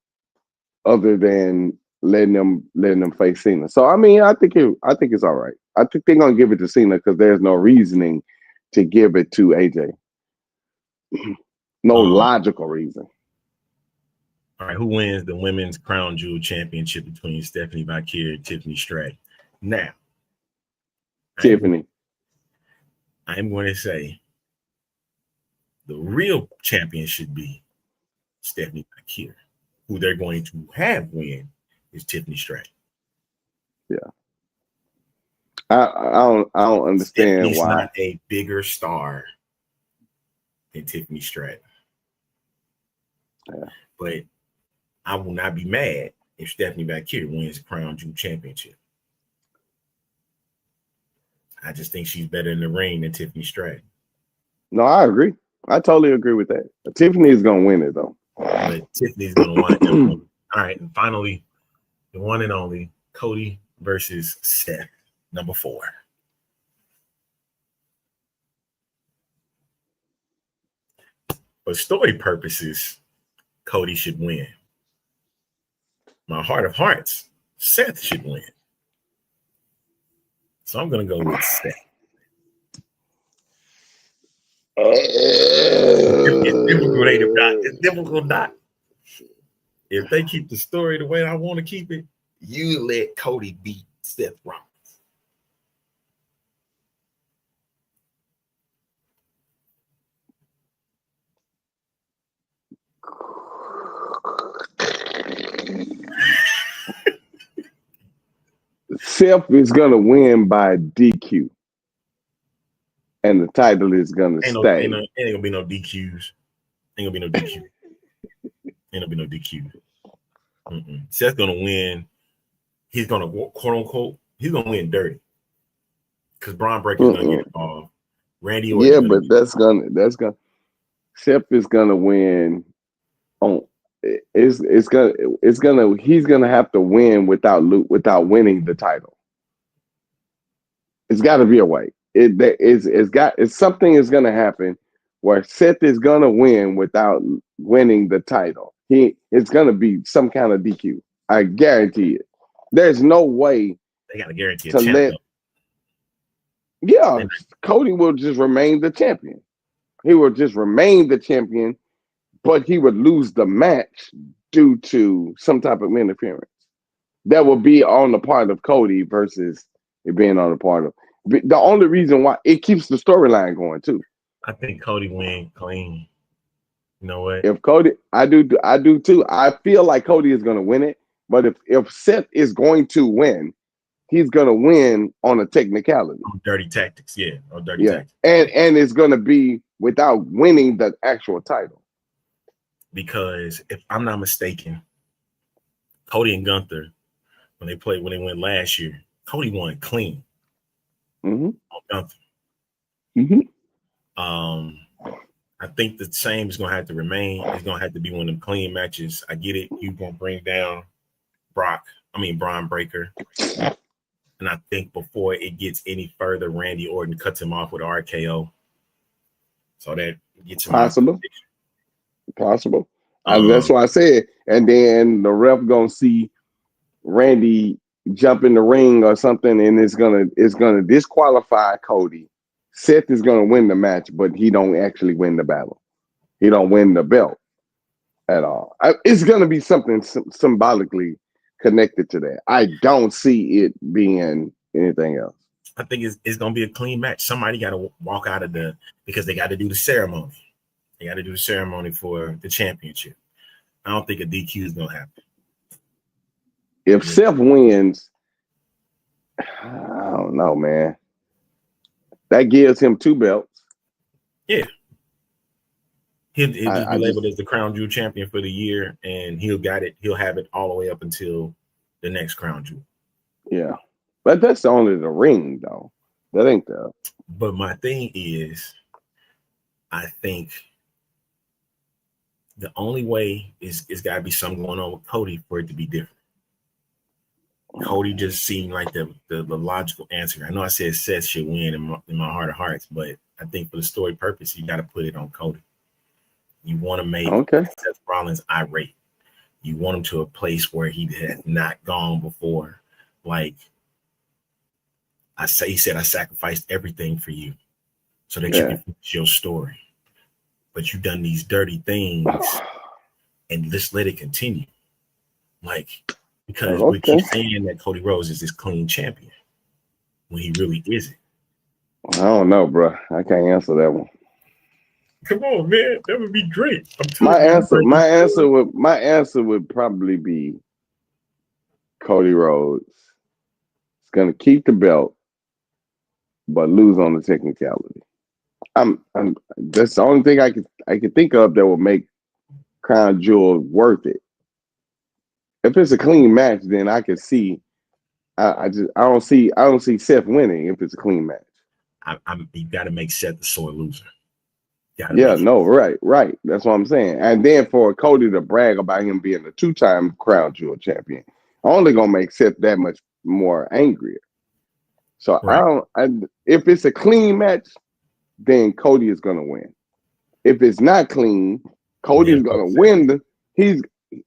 other than letting them face Cena. So I mean, I think it's all right. I think they're gonna give it to Cena because there's no reasoning to give it to AJ. No logical reason. All right, who wins the Women's Crown Jewel Championship between Stephanie Vaquer and Tiffany Stratton? Now, Tiffany. I'm going to say the real champion should be Stephanie Vaquer. Who they're going to have win is Tiffany Stratton. Yeah. I don't understand Stephanie's why. Not a bigger star than Tiffany Stratton. Yeah. But I will not be mad if Stephanie Vaquer wins the Crown Jewel Championship. I just think she's better in the ring than Tiffany Stratton. No, I agree. I totally agree with that. Tiffany is going to win it, though. But Tiffany's going to wind up winning. All right, and finally, the one and only Cody versus Seth, number 4. For story purposes, Cody should win. my heart of hearts, Seth should win. So I'm gonna go with Seth. It's difficult, ain't it, Doc? It's difficult, Doc. If they keep the story the way I want to keep it, you let Cody beat Seth Rollins. Seth is gonna win by DQ, and the title is gonna stay. Ain't gonna be no DQs. Ain't gonna be no DQ. Ain't gonna be no DQ. Seth's gonna win. He's gonna quote unquote. He's gonna win dirty because Braun Breaker's gonna get involved. Randy Orton. Yeah, but that's gonna. Seth is gonna win. He's gonna have to win without winning the title. It's got to be a way. Something is gonna happen where Seth is gonna win without winning the title. It's gonna be some kind of DQ. I guarantee it. There's no way they gotta guarantee a champion. Yeah, Cody will just remain the champion. He will just remain the champion, but he would lose the match due to some type of interference. That will be on the part of Cody versus it being on the part of. The only reason why it keeps the storyline going too. I think Cody win clean. You know what? If Cody, I do too. I feel like Cody is going to win it, but if Seth is going to win, he's going to win on a technicality. On dirty tactics, yeah. On dirty tactics. And it's going to be without winning the actual title. Because if I'm not mistaken, Cody and Gunther, when they went last year, Cody won clean on Gunther. I think the same is gonna have to remain. It's gonna have to be one of them clean matches. I get it. You gonna bring down Braun Breaker. And I think before it gets any further, Randy Orton cuts him off with RKO. So that gets him possible. That's why I said. And then the ref gonna see Randy jump in the ring or something, and it's gonna disqualify Cody. Seth is gonna win the match, but he don't actually win the battle. He don't win the belt at all. It's gonna be something symbolically connected to that. I don't see it being anything else. I think it's gonna be a clean match. Somebody got to walk out of because they got to do the ceremony. They got to do the ceremony for the championship. I don't think a DQ is gonna happen. If Seth wins, I don't know, man. That gives him 2 belts. Yeah. He'll be labeled as the Crown Jewel champion for the year, and he'll have it all the way up until the next Crown Jewel. Yeah. But that's only the ring, though. That ain't the. But my thing is, I think the only way is got to be something going on with Cody for it to be different. Cody just seemed like the logical answer. I know I said Seth should win in my heart of hearts, but I think for the story purpose, you got to put it on Cody. You want to make Seth Rollins irate. You want him to a place where he had not gone before. Like he said, I sacrificed everything for you so that you can finish your story. But you've done these dirty things, and just let it continue. Because we keep saying that Cody Rhodes is this clean champion when he really isn't. I don't know, bro. I can't answer that one. Come on, man. That would be great. My answer would probably be Cody Rhodes. He's gonna keep the belt, but lose on the technicality. That's the only thing I can think of that will make Crown Jewel worth it. If it's a clean match, then I can see. I don't see Seth winning if it's a clean match. You got to make Seth the sore loser. Right. That's what I'm saying. And then for Cody to brag about him being a 2-time Crown Jewel champion, only gonna make Seth that much more angrier. So if it's a clean match, then Cody is gonna win. If it's not clean, Cody is gonna win.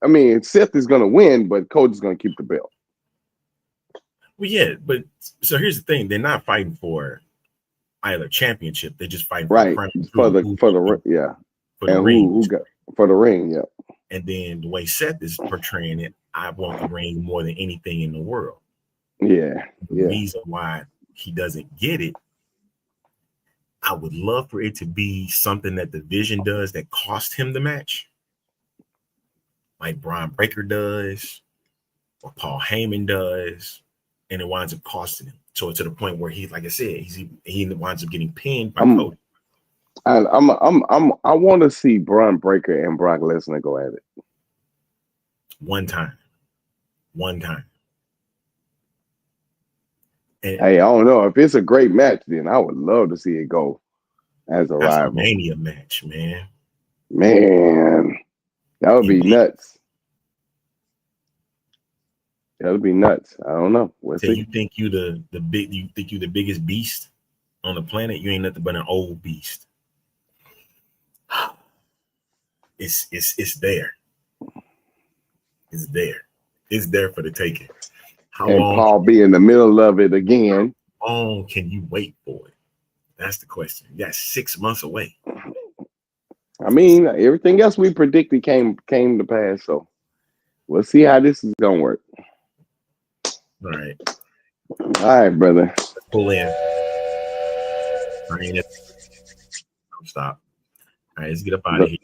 I mean, Seth is going to win, but Cody is going to keep the belt. Well, yeah, but so here's the thing: they're not fighting for either championship. They're just fighting Right for the ring. Who got for the ring? Yeah. And then the way Seth is portraying it, I want the ring more than anything in the world. Yeah. The reason why he doesn't get it, I would love for it to be something that the Vision does that cost him the match, like Braun Breaker does, or Paul Heyman does, and it winds up costing him. So to the point where he, like I said, he winds up getting pinned by Cody. I want to see Braun Breaker and Brock Lesnar go at it. One time. And hey, I don't know if it's a great match. Then I would love to see it go as a rival. A Mania match, man. Man, that would be nuts. That would be nuts. I don't know. So you think you the biggest beast on the planet? You ain't nothing but an old beast. It's there. It's there. It's there for the taking. How long Paul be in the middle of it again. How long can you wait for it? That's the question. You got 6 months away. I mean, everything else we predicted came to pass. So we'll see how this is gonna work. All right. All right, brother. Let's pull in. All right. Don't stop. All right, let's get up out of here.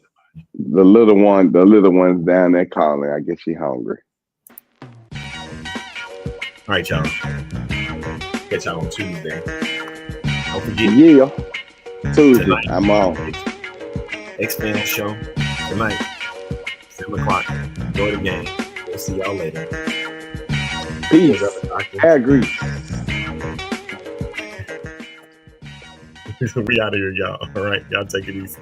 The little one's down there calling. I guess she hungry. All right, y'all. Catch y'all on Tuesday. Don't forget. Yeah. Tuesday. Tonight, I'm on. X-Men show tonight, 7 o'clock. Enjoy the game. We'll see y'all later. Peace. I agree. We out of here, y'all. All right. Y'all take it easy.